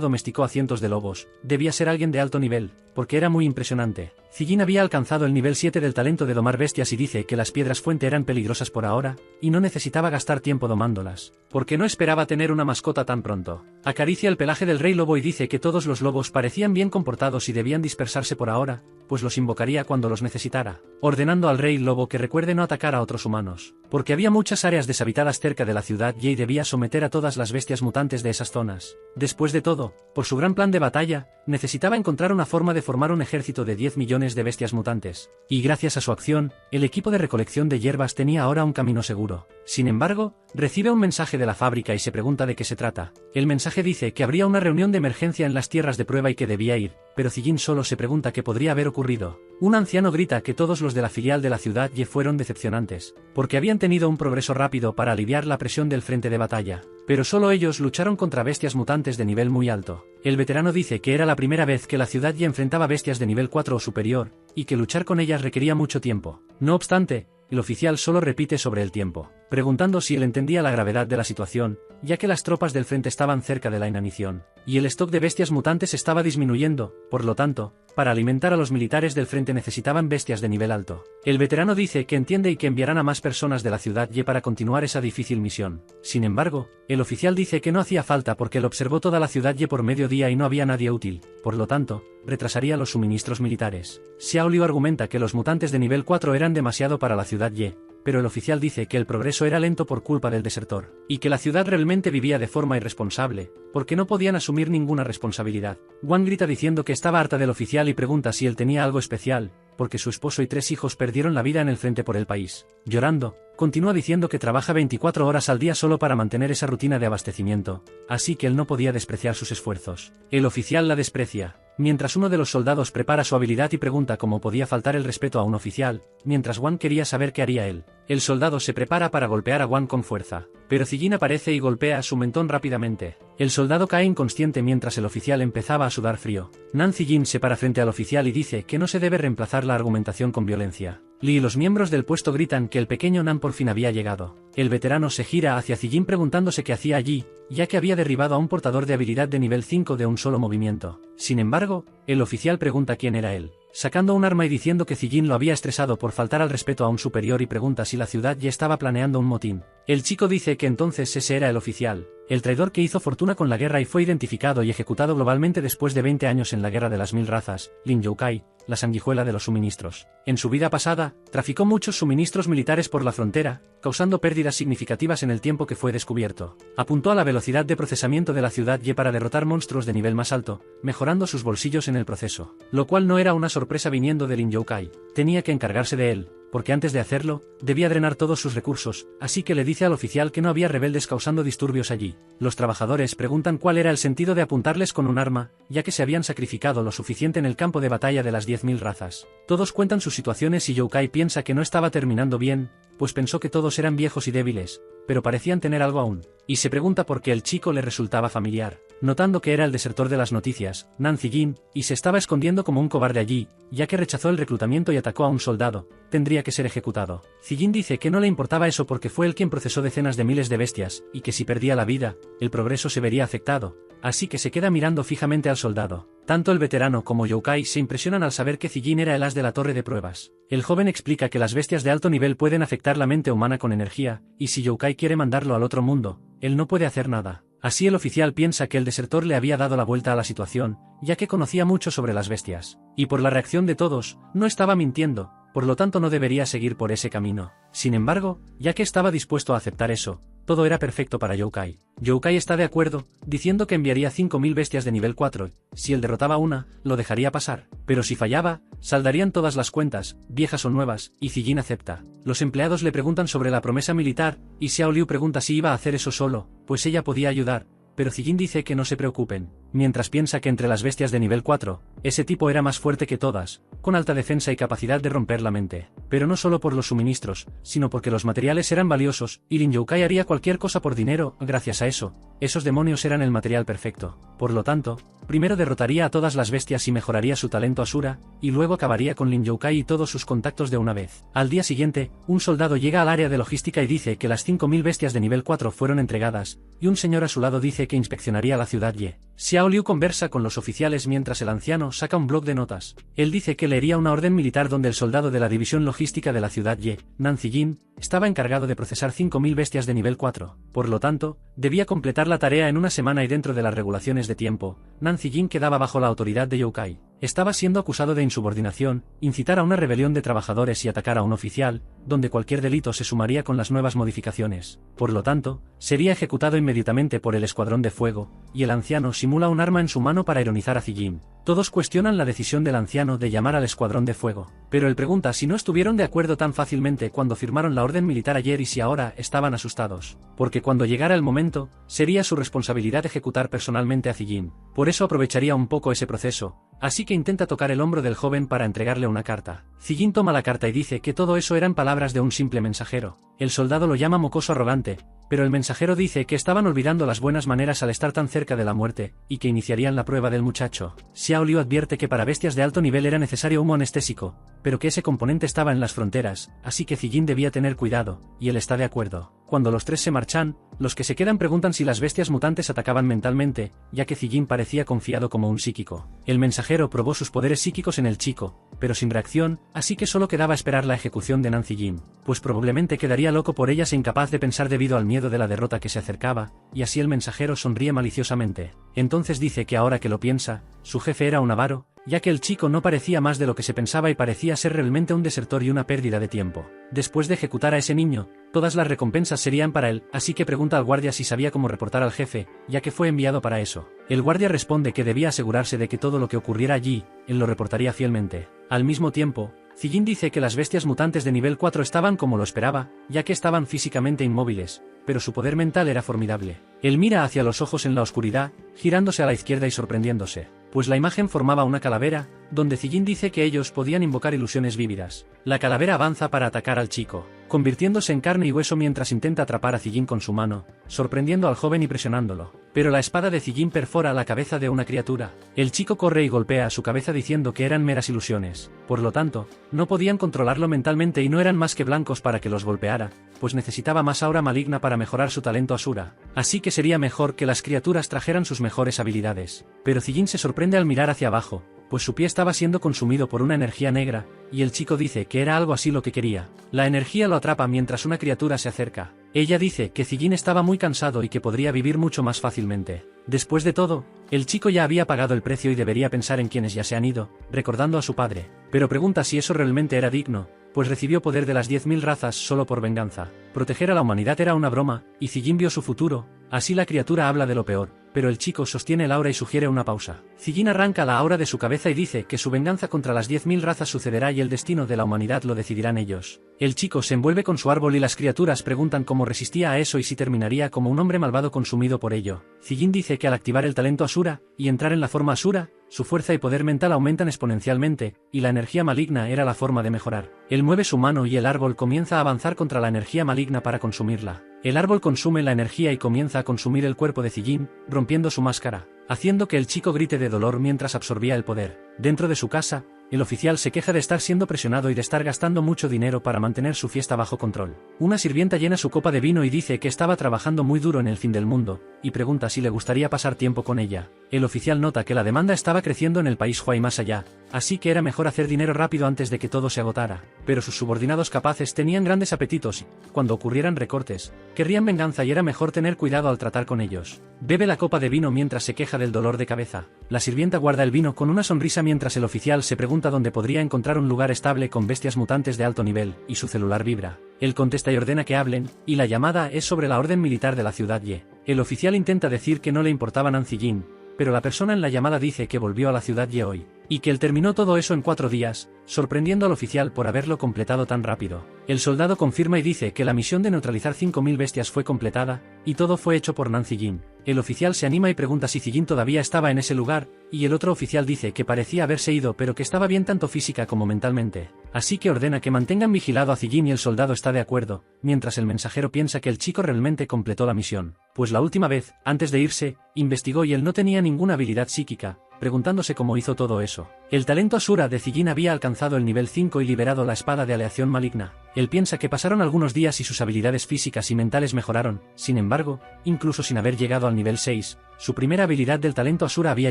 domesticó a cientos de lobos, debía ser alguien de alto nivel, porque era muy impresionante. Zijin había alcanzado el nivel 7 del talento de domar bestias y dice que las piedras fuente eran peligrosas por ahora, y no necesitaba gastar tiempo domándolas, porque no esperaba tener una mascota tan pronto. Acaricia el pelaje del rey lobo y dice que todos los lobos parecían bien comportados y debían dispersarse por ahora, pues los invocaría cuando los necesitara, ordenando al rey lobo que recuerde no atacar a otros humanos, porque había muchas áreas deshabitadas cerca de la ciudad y debía someter a todas las bestias mutantes de esas zonas. Después de todo, por su gran plan de batalla, necesitaba encontrar una forma de formar un ejército de 10 millones de bestias mutantes, y gracias a su acción, el equipo de recolección de hierbas tenía ahora un camino seguro. Sin embargo, recibe un mensaje de la fábrica y se pregunta de qué se trata. El mensaje dice que habría una reunión de emergencia en las tierras de prueba y que debía ir, pero Zijin solo se pregunta qué podría haber ocurrido. Un anciano grita que todos los de la filial de la ciudad Ye fueron decepcionantes, porque habían tenido un progreso rápido para aliviar la presión del frente de batalla, pero solo ellos lucharon contra bestias mutantes de nivel muy alto. El veterano dice que era la primera vez que la ciudad Ye enfrentaba bestias de nivel 4 o superior, y que luchar con ellas requería mucho tiempo. No obstante, el oficial solo repite sobre el tiempo, preguntando si él entendía la gravedad de la situación, ya que las tropas del frente estaban cerca de la inanición, y el stock de bestias mutantes estaba disminuyendo. Por lo tanto, para alimentar a los militares del frente necesitaban bestias de nivel alto. El veterano dice que entiende y que enviarán a más personas de la ciudad Ye para continuar esa difícil misión. Sin embargo, el oficial dice que no hacía falta porque él observó toda la ciudad Ye por mediodía y no había nadie útil, por lo tanto, retrasaría los suministros militares. Xiao Liu argumenta que los mutantes de nivel 4 eran demasiado para la ciudad Ye, pero el oficial dice que el progreso era lento por culpa del desertor, y que la ciudad realmente vivía de forma irresponsable, porque no podían asumir ninguna responsabilidad. Wang grita diciendo que estaba harta del oficial y pregunta si él tenía algo especial, porque su esposo y 3 hijos perdieron la vida en el frente por el país. Llorando, continúa diciendo que trabaja 24 horas al día solo para mantener esa rutina de abastecimiento, así que él no podía despreciar sus esfuerzos. El oficial la desprecia, mientras uno de los soldados prepara su habilidad y pregunta cómo podía faltar el respeto a un oficial, mientras Wang quería saber qué haría él. El soldado se prepara para golpear a Wang con fuerza, pero Zijin aparece y golpea su mentón rápidamente. El soldado cae inconsciente mientras el oficial empezaba a sudar frío. Nan Zijin se para frente al oficial y dice que no se debe reemplazar la argumentación con violencia. Li y los miembros del puesto gritan que el pequeño Nan por fin había llegado. El veterano se gira hacia Zijin preguntándose qué hacía allí, ya que había derribado a un portador de habilidad de nivel 5 de un solo movimiento. Sin embargo, el oficial pregunta quién era él, sacando un arma y diciendo que Zijin lo había estresado por faltar al respeto a un superior y pregunta si la ciudad ya estaba planeando un motín. El chico dice que entonces ese era el oficial, el traidor que hizo fortuna con la guerra y fue identificado y ejecutado globalmente después de 20 años en la guerra de las 1000 razas, Lin Youkai, la sanguijuela de los suministros. En su vida pasada, traficó muchos suministros militares por la frontera, causando pérdidas significativas en el tiempo que fue descubierto. Apuntó a la velocidad de procesamiento de la ciudad Ye para derrotar monstruos de nivel más alto, mejorando sus bolsillos en el proceso, lo cual no era una sorpresa viniendo de Lin Youkai. Tenía que encargarse de él, porque antes de hacerlo, debía drenar todos sus recursos, así que le dice al oficial que no había rebeldes causando disturbios allí. Los trabajadores preguntan cuál era el sentido de apuntarles con un arma, ya que se habían sacrificado lo suficiente en el campo de batalla de las 10.000 razas. Todos cuentan sus situaciones y Youkai piensa que no estaba terminando bien, pues pensó que todos eran viejos y débiles, pero parecían tener algo aún, y se pregunta por qué el chico le resultaba familiar. Notando que era el desertor de las noticias, Nan Zijin, y se estaba escondiendo como un cobarde allí, ya que rechazó el reclutamiento y atacó a un soldado, tendría que ser ejecutado. Zijin dice que no le importaba eso porque fue él quien procesó decenas de miles de bestias, y que si perdía la vida, el progreso se vería afectado, así que se queda mirando fijamente al soldado. Tanto el veterano como Youkai se impresionan al saber que Zijin era el as de la torre de pruebas. El joven explica que las bestias de alto nivel pueden afectar la mente humana con energía, y si Youkai quiere mandarlo al otro mundo, él no puede hacer nada. Así el oficial piensa que el desertor le había dado la vuelta a la situación, ya que conocía mucho sobre las bestias. Y por la reacción de todos, no estaba mintiendo, por lo tanto no debería seguir por ese camino. Sin embargo, ya que estaba dispuesto a aceptar eso, todo era perfecto para Youkai. Youkai está de acuerdo, diciendo que enviaría 5000 bestias de nivel 4, si él derrotaba una, lo dejaría pasar, pero si fallaba, saldarían todas las cuentas, viejas o nuevas, y Zijin acepta. Los empleados le preguntan sobre la promesa militar, y Xiao Liu pregunta si iba a hacer eso solo, pues ella podía ayudar, pero Zijin dice que no se preocupen, mientras piensa que entre las bestias de nivel 4, ese tipo era más fuerte que todas, con alta defensa y capacidad de romper la mente. Pero no solo por los suministros, sino porque los materiales eran valiosos, y Lin Youkai haría cualquier cosa por dinero, gracias a eso. Esos demonios eran el material perfecto. Por lo tanto, primero derrotaría a todas las bestias y mejoraría su talento Asura, y luego acabaría con Lin Youkai y todos sus contactos de una vez. Al día siguiente, un soldado llega al área de logística y dice que las 5000 bestias de nivel 4 fueron entregadas, y un señor a su lado dice que inspeccionaría la ciudad Ye. Xiao Liu conversa con los oficiales mientras el anciano saca un bloc de notas. Él dice que leería una orden militar donde el soldado de la división logística de la ciudad Ye, Nan Zijin, estaba encargado de procesar 5000 bestias de nivel 4. Por lo tanto, debía completar la tarea en una semana y dentro de las regulaciones de tiempo, Nan Zijin quedaba bajo la autoridad de Youkai. Estaba siendo acusado de insubordinación, incitar a una rebelión de trabajadores y atacar a un oficial, donde cualquier delito se sumaría con las nuevas modificaciones. Por lo tanto, sería ejecutado inmediatamente por el Escuadrón de Fuego, y el anciano simula un arma en su mano para ironizar a Zijin. Todos cuestionan la decisión del anciano de llamar al Escuadrón de Fuego, pero él pregunta si no estuvieron de acuerdo tan fácilmente cuando firmaron la orden militar ayer y si ahora estaban asustados, porque cuando llegara el momento, sería su responsabilidad ejecutar personalmente a Zijin. Por eso aprovecharía un poco ese proceso, así que intenta tocar el hombro del joven para entregarle una carta. Zijin toma la carta y dice que todo eso eran palabras de un simple mensajero. El soldado lo llama mocoso arrogante, pero el mensajero dice que estaban olvidando las buenas maneras al estar tan cerca de la muerte, y que iniciarían la prueba del muchacho. Xiao Liu advierte que para bestias de alto nivel era necesario humo anestésico, pero que ese componente estaba en las fronteras, así que Zijin debía tener cuidado, y él está de acuerdo. Cuando los tres se marchan, los que se quedan preguntan si las bestias mutantes atacaban mentalmente, ya que Zijin parecía confiado como un psíquico. El mensajero probó sus poderes psíquicos en el chico, pero sin reacción, así que solo quedaba esperar la ejecución de Nan Zijin, pues probablemente quedaría loco por ellas e incapaz de pensar debido al miedo de la derrota que se acercaba, y así el mensajero sonríe maliciosamente. Entonces dice que ahora que lo piensa, su jefe era un avaro, ya que el chico no parecía más de lo que se pensaba y parecía ser realmente un desertor y una pérdida de tiempo. Después de ejecutar a ese niño, todas las recompensas serían para él, así que pregunta al guardia si sabía cómo reportar al jefe, ya que fue enviado para eso. El guardia responde que debía asegurarse de que todo lo que ocurriera allí, él lo reportaría fielmente. Al mismo tiempo, Zijin dice que las bestias mutantes de nivel 4 estaban como lo esperaba, ya que estaban físicamente inmóviles, pero su poder mental era formidable. Él mira hacia los ojos en la oscuridad, girándose a la izquierda y sorprendiéndose, pues la imagen formaba una calavera, donde Zijin dice que ellos podían invocar ilusiones vívidas. La calavera avanza para atacar al chico, convirtiéndose en carne y hueso mientras intenta atrapar a Zijin con su mano, sorprendiendo al joven y presionándolo. Pero la espada de Zijin perfora la cabeza de una criatura. El chico corre y golpea a su cabeza diciendo que eran meras ilusiones. Por lo tanto, no podían controlarlo mentalmente y no eran más que blancos para que los golpeara, pues necesitaba más aura maligna para mejorar su talento Asura. Así que sería mejor que las criaturas trajeran sus mejores habilidades. Pero Zijin se sorprende al mirar hacia abajo, pues su pie estaba siendo consumido por una energía negra, y el chico dice que era algo así lo que quería. La energía lo atrapa mientras una criatura se acerca. Ella dice que Zijin estaba muy cansado y que podría vivir mucho más fácilmente. Después de todo, el chico ya había pagado el precio y debería pensar en quienes ya se han ido, recordando a su padre. Pero pregunta si eso realmente era digno, pues recibió poder de las 10.000 razas solo por venganza. Proteger a la humanidad era una broma, y Zijin vio su futuro, así la criatura habla de lo peor. Pero el chico sostiene el aura y sugiere una pausa. Zijin arranca la aura de su cabeza y dice que su venganza contra las 10.000 razas sucederá y el destino de la humanidad lo decidirán ellos. El chico se envuelve con su árbol y las criaturas preguntan cómo resistía a eso y si terminaría como un hombre malvado consumido por ello. Zijin dice que al activar el talento Asura, y entrar en la forma Asura, su fuerza y poder mental aumentan exponencialmente, y la energía maligna era la forma de mejorar. Él mueve su mano y el árbol comienza a avanzar contra la energía maligna para consumirla. El árbol consume la energía y comienza a consumir el cuerpo de Zijin, rompiendo su máscara, haciendo que el chico grite de dolor mientras absorbía el poder. Dentro de su casa, el oficial se queja de estar siendo presionado y de estar gastando mucho dinero para mantener su fiesta bajo control. Una sirvienta llena su copa de vino y dice que estaba trabajando muy duro en el fin del mundo, y pregunta si le gustaría pasar tiempo con ella. El oficial nota que la demanda estaba creciendo en el país Huai más allá, así que era mejor hacer dinero rápido antes de que todo se agotara. Pero sus subordinados capaces tenían grandes apetitos y, cuando ocurrieran recortes, querrían venganza y era mejor tener cuidado al tratar con ellos. Bebe la copa de vino mientras se queja del dolor de cabeza. La sirvienta guarda el vino con una sonrisa mientras el oficial se pregunta dónde podría encontrar un lugar estable con bestias mutantes de alto nivel, y su celular vibra. Él contesta y ordena que hablen, y la llamada es sobre la orden militar de la ciudad Ye. El oficial intenta decir que no le importaba Nancy Jin, pero la persona en la llamada dice que volvió a la ciudad Ye hoy, y que él terminó todo eso en 4 días, sorprendiendo al oficial por haberlo completado tan rápido. El soldado confirma y dice que la misión de neutralizar 5000 bestias fue completada, y todo fue hecho por Nancy Jin. El oficial se anima y pregunta si Zijin todavía estaba en ese lugar, y el otro oficial dice que parecía haberse ido pero que estaba bien tanto física como mentalmente. Así que ordena que mantengan vigilado a Zijin y el soldado está de acuerdo, mientras el mensajero piensa que el chico realmente completó la misión. Pues la última vez, antes de irse, investigó y él no tenía ninguna habilidad psíquica, preguntándose cómo hizo todo eso. El talento Asura de Zijin había alcanzado el nivel 5 y liberado la espada de aleación maligna. Él piensa que pasaron algunos días y sus habilidades físicas y mentales mejoraron, sin embargo, incluso sin haber llegado al nivel 6, su primera habilidad del talento Asura había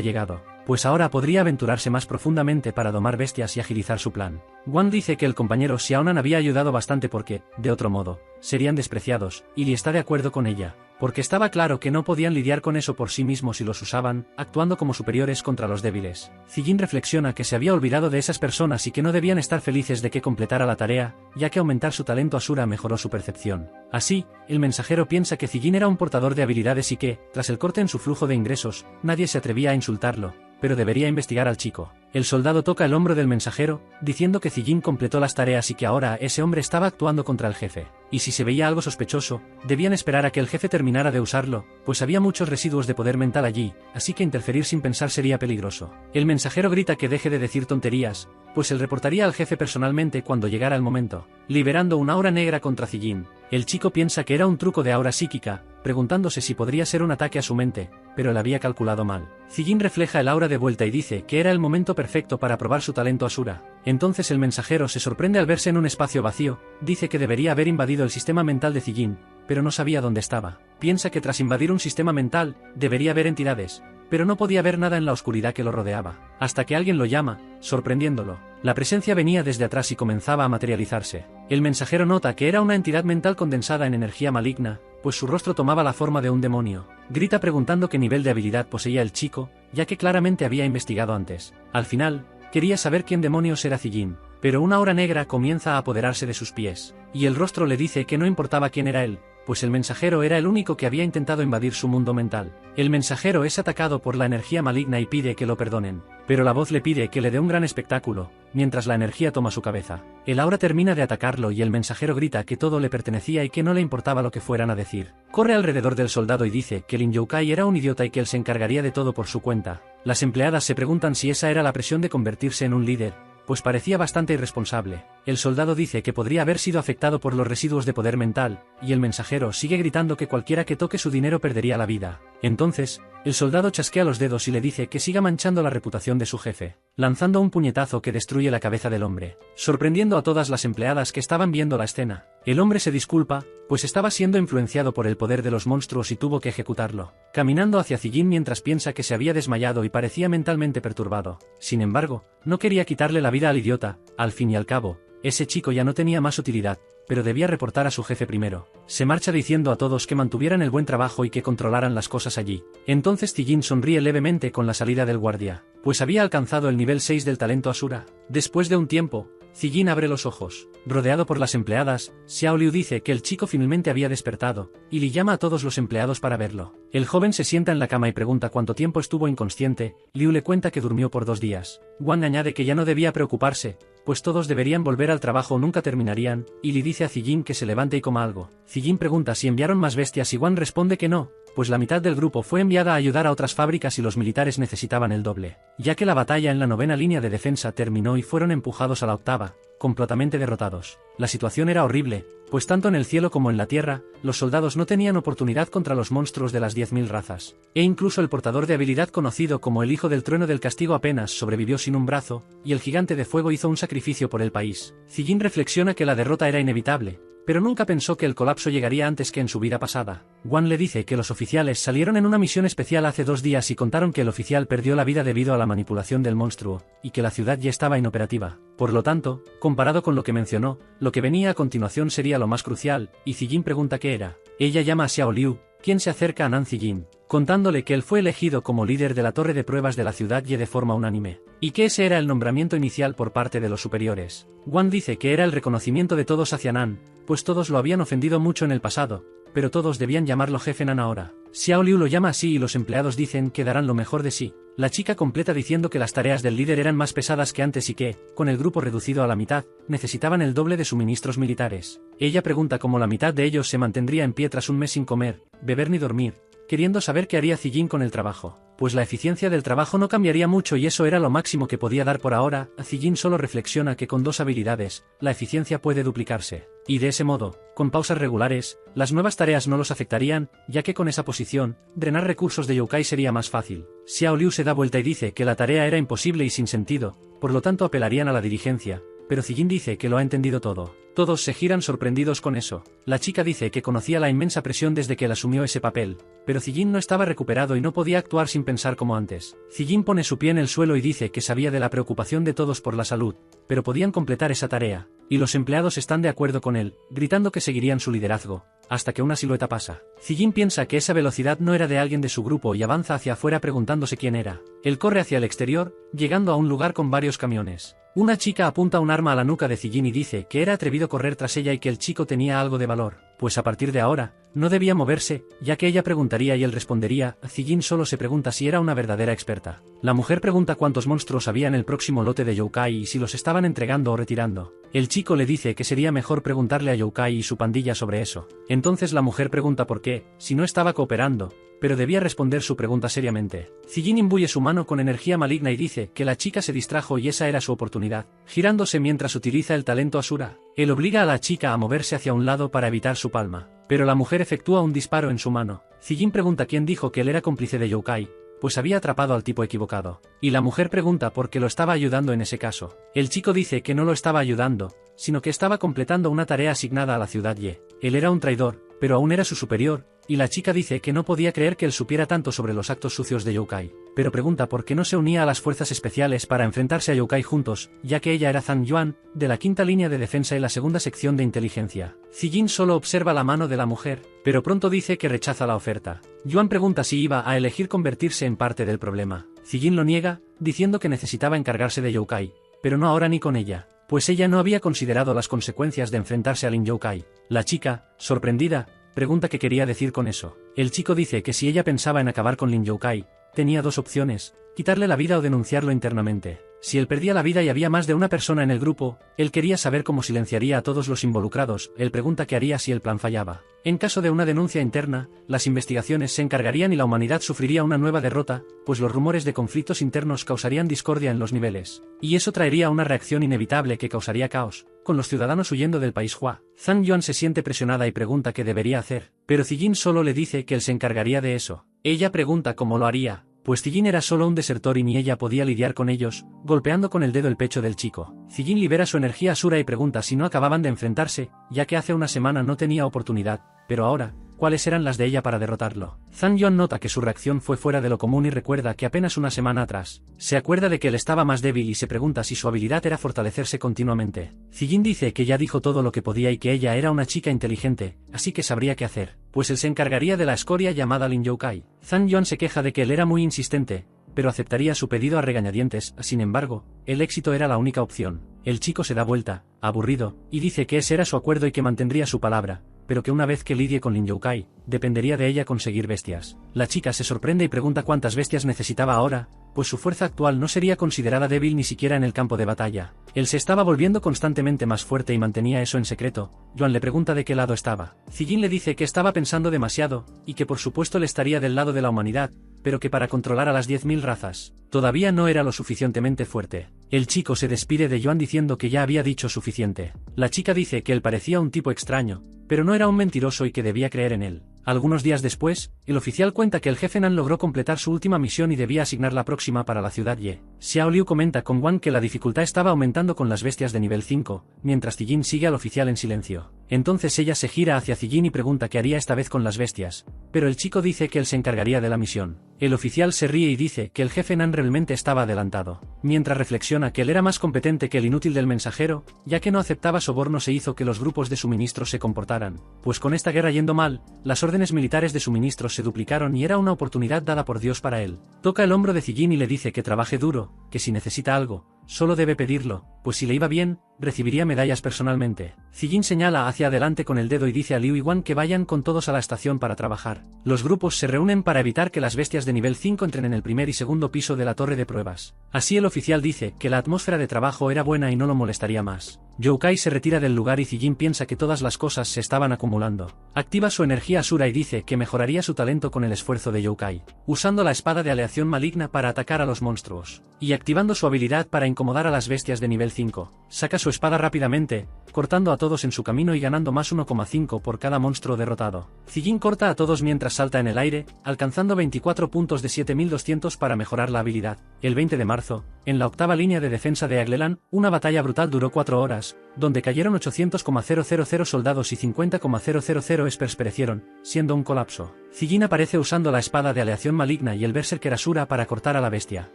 llegado, pues ahora podría aventurarse más profundamente para domar bestias y agilizar su plan. Wang dice que el compañero Xiaonan había ayudado bastante porque, de otro modo, serían despreciados, y Li está de acuerdo con ella, porque estaba claro que no podían lidiar con eso por sí mismos si los usaban, actuando como superiores contra los débiles. Zijin reflexiona que se había olvidado de esas personas y que no debían estar felices de que completara la tarea, ya que aumentar su talento Asura mejoró su percepción. Así, el mensajero piensa que Zijin era un portador de habilidades y que, tras el corte en su flujo de ingresos, nadie se atrevía a insultarlo, pero debería investigar al chico. El soldado toca el hombro del mensajero, diciendo que Zijin completó las tareas y que ahora ese hombre estaba actuando contra el jefe. Y si se veía algo sospechoso, debían esperar a que el jefe terminara de usarlo, pues había muchos residuos de poder mental allí, así que interferir sin pensar sería peligroso. El mensajero grita que deje de decir tonterías, pues él reportaría al jefe personalmente cuando llegara el momento, liberando una aura negra contra Zijin. El chico piensa que era un truco de aura psíquica, preguntándose si podría ser un ataque a su mente, pero él había calculado mal. Zijin refleja el aura de vuelta y dice que era el momento perfecto para probar su talento Asura. Entonces el mensajero se sorprende al verse en un espacio vacío, dice que debería haber invadido el sistema mental de Zijin, pero no sabía dónde estaba. Piensa que tras invadir un sistema mental, debería haber entidades, pero no podía ver nada en la oscuridad que lo rodeaba, hasta que alguien lo llama, sorprendiéndolo. La presencia venía desde atrás y comenzaba a materializarse. El mensajero nota que era una entidad mental condensada en energía maligna, pues su rostro tomaba la forma de un demonio. Grita preguntando qué nivel de habilidad poseía el chico, ya que claramente había investigado antes. Al final, quería saber quién demonios era Zijin, pero una aura negra comienza a apoderarse de sus pies, y el rostro le dice que no importaba quién era él, pues el mensajero era el único que había intentado invadir su mundo mental. El mensajero es atacado por la energía maligna y pide que lo perdonen, pero la voz le pide que le dé un gran espectáculo, mientras la energía toma su cabeza. El aura termina de atacarlo y el mensajero grita que todo le pertenecía y que no le importaba lo que fueran a decir. Corre alrededor del soldado y dice que Lin Youkai era un idiota y que él se encargaría de todo por su cuenta. Las empleadas se preguntan si esa era la presión de convertirse en un líder, pues parecía bastante irresponsable. El soldado dice que podría haber sido afectado por los residuos de poder mental, y el mensajero sigue gritando que cualquiera que toque su dinero perdería la vida. Entonces, el soldado chasquea los dedos y le dice que siga manchando la reputación de su jefe, lanzando un puñetazo que destruye la cabeza del hombre, sorprendiendo a todas las empleadas que estaban viendo la escena. El hombre se disculpa, pues estaba siendo influenciado por el poder de los monstruos y tuvo que ejecutarlo, caminando hacia Zijin mientras piensa que se había desmayado y parecía mentalmente perturbado. Sin embargo, no quería quitarle la vida al idiota. Al fin y al cabo, ese chico ya no tenía más utilidad, pero debía reportar a su jefe primero. Se marcha diciendo a todos que mantuvieran el buen trabajo y que controlaran las cosas allí. Entonces Zijin sonríe levemente con la salida del guardia, pues había alcanzado el nivel 6 del talento Asura. Después de un tiempo, Zijin abre los ojos. Rodeado por las empleadas, Xiao Liu dice que el chico finalmente había despertado, y le llama a todos los empleados para verlo. El joven se sienta en la cama y pregunta cuánto tiempo estuvo inconsciente. Liu le cuenta que durmió por 2 días. Wang añade que ya no debía preocuparse, pues todos deberían volver al trabajo o nunca terminarían, y le dice a Zijin que se levante y coma algo. Zijin pregunta si enviaron más bestias y Wang responde que no, pues la mitad del grupo fue enviada a ayudar a otras fábricas y los militares necesitaban el doble, ya que la batalla en la 9ª línea de defensa terminó y fueron empujados a la 8ª, completamente derrotados. La situación era horrible, pues tanto en el cielo como en la tierra, los soldados no tenían oportunidad contra los monstruos de las 10.000 razas. E incluso el portador de habilidad conocido como el Hijo del Trueno del Castigo apenas sobrevivió sin un brazo, y el Gigante de Fuego hizo un sacrificio por el país. Zijin reflexiona que la derrota era inevitable, pero nunca pensó que el colapso llegaría antes que en su vida pasada. Wan le dice que los oficiales salieron en una misión especial hace 2 días y contaron que el oficial perdió la vida debido a la manipulación del monstruo, y que la ciudad ya estaba inoperativa. Por lo tanto, comparado con lo que mencionó, lo que venía a continuación sería lo más crucial, y Zijin pregunta qué era. Ella llama a Xiao Liu, quien se acerca a Nan Zijin, contándole que él fue elegido como líder de la torre de pruebas de la ciudad Ye de forma unánime, y que ese era el nombramiento inicial por parte de los superiores. Wan dice que era el reconocimiento de todos hacia Nan, pues todos lo habían ofendido mucho en el pasado, pero todos debían llamarlo jefe Nan ahora. Xiao Liu lo llama así y los empleados dicen que darán lo mejor de sí. La chica completa diciendo que las tareas del líder eran más pesadas que antes y que, con el grupo reducido a la mitad, necesitaban el doble de suministros militares. Ella pregunta cómo la mitad de ellos se mantendría en pie tras un mes sin comer, beber ni dormir, queriendo saber qué haría Zijin con el trabajo. Pues la eficiencia del trabajo no cambiaría mucho y eso era lo máximo que podía dar por ahora. Zijin solo reflexiona que con 2 habilidades, la eficiencia puede duplicarse. Y de ese modo, con pausas regulares, las nuevas tareas no los afectarían, ya que con esa posición, drenar recursos de yokai sería más fácil. Xiao Liu se da vuelta y dice que la tarea era imposible y sin sentido, por lo tanto apelarían a la dirigencia, pero Zijin dice que lo ha entendido todo. Todos se giran sorprendidos con eso. La chica dice que conocía la inmensa presión desde que él asumió ese papel, pero Zijin no estaba recuperado y no podía actuar sin pensar como antes. Zijin pone su pie en el suelo y dice que sabía de la preocupación de todos por la salud, pero podían completar esa tarea, y los empleados están de acuerdo con él, gritando que seguirían su liderazgo, hasta que una silueta pasa. Zijin piensa que esa velocidad no era de alguien de su grupo y avanza hacia afuera preguntándose quién era. Él corre hacia el exterior, llegando a un lugar con varios camiones. Una chica apunta un arma a la nuca de Zijin y dice que era atrevido correr tras ella y que el chico tenía algo de valor, pues a partir de ahora, no debía moverse, ya que ella preguntaría y él respondería. Zijin solo se pregunta si era una verdadera experta. La mujer pregunta cuántos monstruos había en el próximo lote de yokai y si los estaban entregando o retirando. El chico le dice que sería mejor preguntarle a yokai y su pandilla sobre eso. Entonces la mujer pregunta por qué, si no estaba cooperando, pero debía responder su pregunta seriamente. Zijin imbuye su mano con energía maligna y dice que la chica se distrajo y esa era su oportunidad, girándose mientras utiliza el talento Asura. Él obliga a la chica a moverse hacia un lado para evitar su palma, pero la mujer efectúa un disparo en su mano. Zijin pregunta quién dijo que él era cómplice de yokai, pues había atrapado al tipo equivocado. Y la mujer pregunta por qué lo estaba ayudando en ese caso. El chico dice que no lo estaba ayudando, sino que estaba completando una tarea asignada a la ciudad Ye. Él era un traidor, pero aún era su superior, y la chica dice que no podía creer que él supiera tanto sobre los actos sucios de yokai, pero pregunta por qué no se unía a las fuerzas especiales para enfrentarse a yokai juntos, ya que ella era Zhang Yuan, de la 5ª línea de defensa y la 2ª sección de inteligencia. Zijin solo observa la mano de la mujer, pero pronto dice que rechaza la oferta. Yuan pregunta si iba a elegir convertirse en parte del problema. Zijin lo niega, diciendo que necesitaba encargarse de yokai, pero no ahora ni con ella, pues ella no había considerado las consecuencias de enfrentarse al Lin Yokai. La chica, sorprendida, pregunta qué quería decir con eso. El chico dice que si ella pensaba en acabar con Lin Yokai, tenía 2 opciones, quitarle la vida o denunciarlo internamente. Si él perdía la vida y había más de una persona en el grupo, él quería saber cómo silenciaría a todos los involucrados. Él pregunta qué haría si el plan fallaba. En caso de una denuncia interna, las investigaciones se encargarían y la humanidad sufriría una nueva derrota, pues los rumores de conflictos internos causarían discordia en los niveles. Y eso traería una reacción inevitable que causaría caos, con los ciudadanos huyendo del país Hua. Zhang Yuan se siente presionada y pregunta qué debería hacer, pero Zijin solo le dice que él se encargaría de eso. Ella pregunta cómo lo haría, pues Zijin era solo un desertor y ni ella podía lidiar con ellos, golpeando con el dedo el pecho del chico. Zijin libera su energía Asura y pregunta si no acababan de enfrentarse, ya que hace una semana no tenía oportunidad, pero ahora, ¿cuáles eran las de ella para derrotarlo? Zhang Yuan nota que su reacción fue fuera de lo común y recuerda que apenas una semana atrás, se acuerda de que él estaba más débil y se pregunta si su habilidad era fortalecerse continuamente. Zijin dice que ya dijo todo lo que podía y que ella era una chica inteligente, así que sabría qué hacer, pues él se encargaría de la escoria llamada Lin Yokai. Zhang Yuan se queja de que él era muy insistente, pero aceptaría su pedido a regañadientes. Sin embargo, el éxito era la única opción. El chico se da vuelta, aburrido, y dice que ese era su acuerdo y que mantendría su palabra, pero que una vez que lidie con Lin Yokai, dependería de ella conseguir bestias. La chica se sorprende y pregunta cuántas bestias necesitaba ahora, pues su fuerza actual no sería considerada débil ni siquiera en el campo de batalla. Él se estaba volviendo constantemente más fuerte y mantenía eso en secreto. Yuan le pregunta de qué lado estaba. Zijin le dice que estaba pensando demasiado, y que por supuesto le estaría del lado de la humanidad, pero que para controlar a las 10.000 razas, todavía no era lo suficientemente fuerte. El chico se despide de Yuan diciendo que ya había dicho suficiente. La chica dice que él parecía un tipo extraño, pero no era un mentiroso y que debía creer en él. Algunos días después, el oficial cuenta que el jefe Nan logró completar su última misión y debía asignar la próxima para la ciudad Ye. Xiao Liu comenta con Wan que la dificultad estaba aumentando con las bestias de nivel 5, mientras Zijin sigue al oficial en silencio. Entonces ella se gira hacia Zijin y pregunta qué haría esta vez con las bestias, pero el chico dice que él se encargaría de la misión. El oficial se ríe y dice que el jefe Nan realmente estaba adelantado, mientras reflexiona que él era más competente que el inútil del mensajero, ya que no aceptaba sobornos e hizo que los grupos de suministros se comportaran, pues con esta guerra yendo mal, las órdenes militares de suministros se duplicaron y era una oportunidad dada por Dios para él. Toca el hombro de Zijin y le dice que trabaje duro, que si necesita algo, solo debe pedirlo, pues si le iba bien, recibiría medallas personalmente. Zijin señala hacia adelante con el dedo y dice a Liu Yuan que vayan con todos a la estación para trabajar. Los grupos se reúnen para evitar que las bestias de nivel 5 entren en el primer y segundo piso de la torre de pruebas. Así el oficial dice que la atmósfera de trabajo era buena y no lo molestaría más. Zhou Kai se retira del lugar y Zijin piensa que todas las cosas se estaban acumulando. Activa su energía Asura y dice que mejoraría su talento con el esfuerzo de Zhou Kai, usando la espada de aleación maligna para atacar a los monstruos, y activando su habilidad para incomodar a las bestias de nivel 5. Saca su espada rápidamente, cortando a todos en su camino y ganando más 1,5 por cada monstruo derrotado. Zijin corta a todos mientras salta en el aire, alcanzando 24 puntos de 7200 para mejorar la habilidad. El 20 de marzo, en la octava línea de defensa de Aglelan, una batalla brutal duró 4 horas, donde cayeron 800,000 soldados y 50,000 espers perecieron, siendo un colapso. Zijin aparece usando la espada de aleación maligna y el Berserker Asura para cortar a la bestia.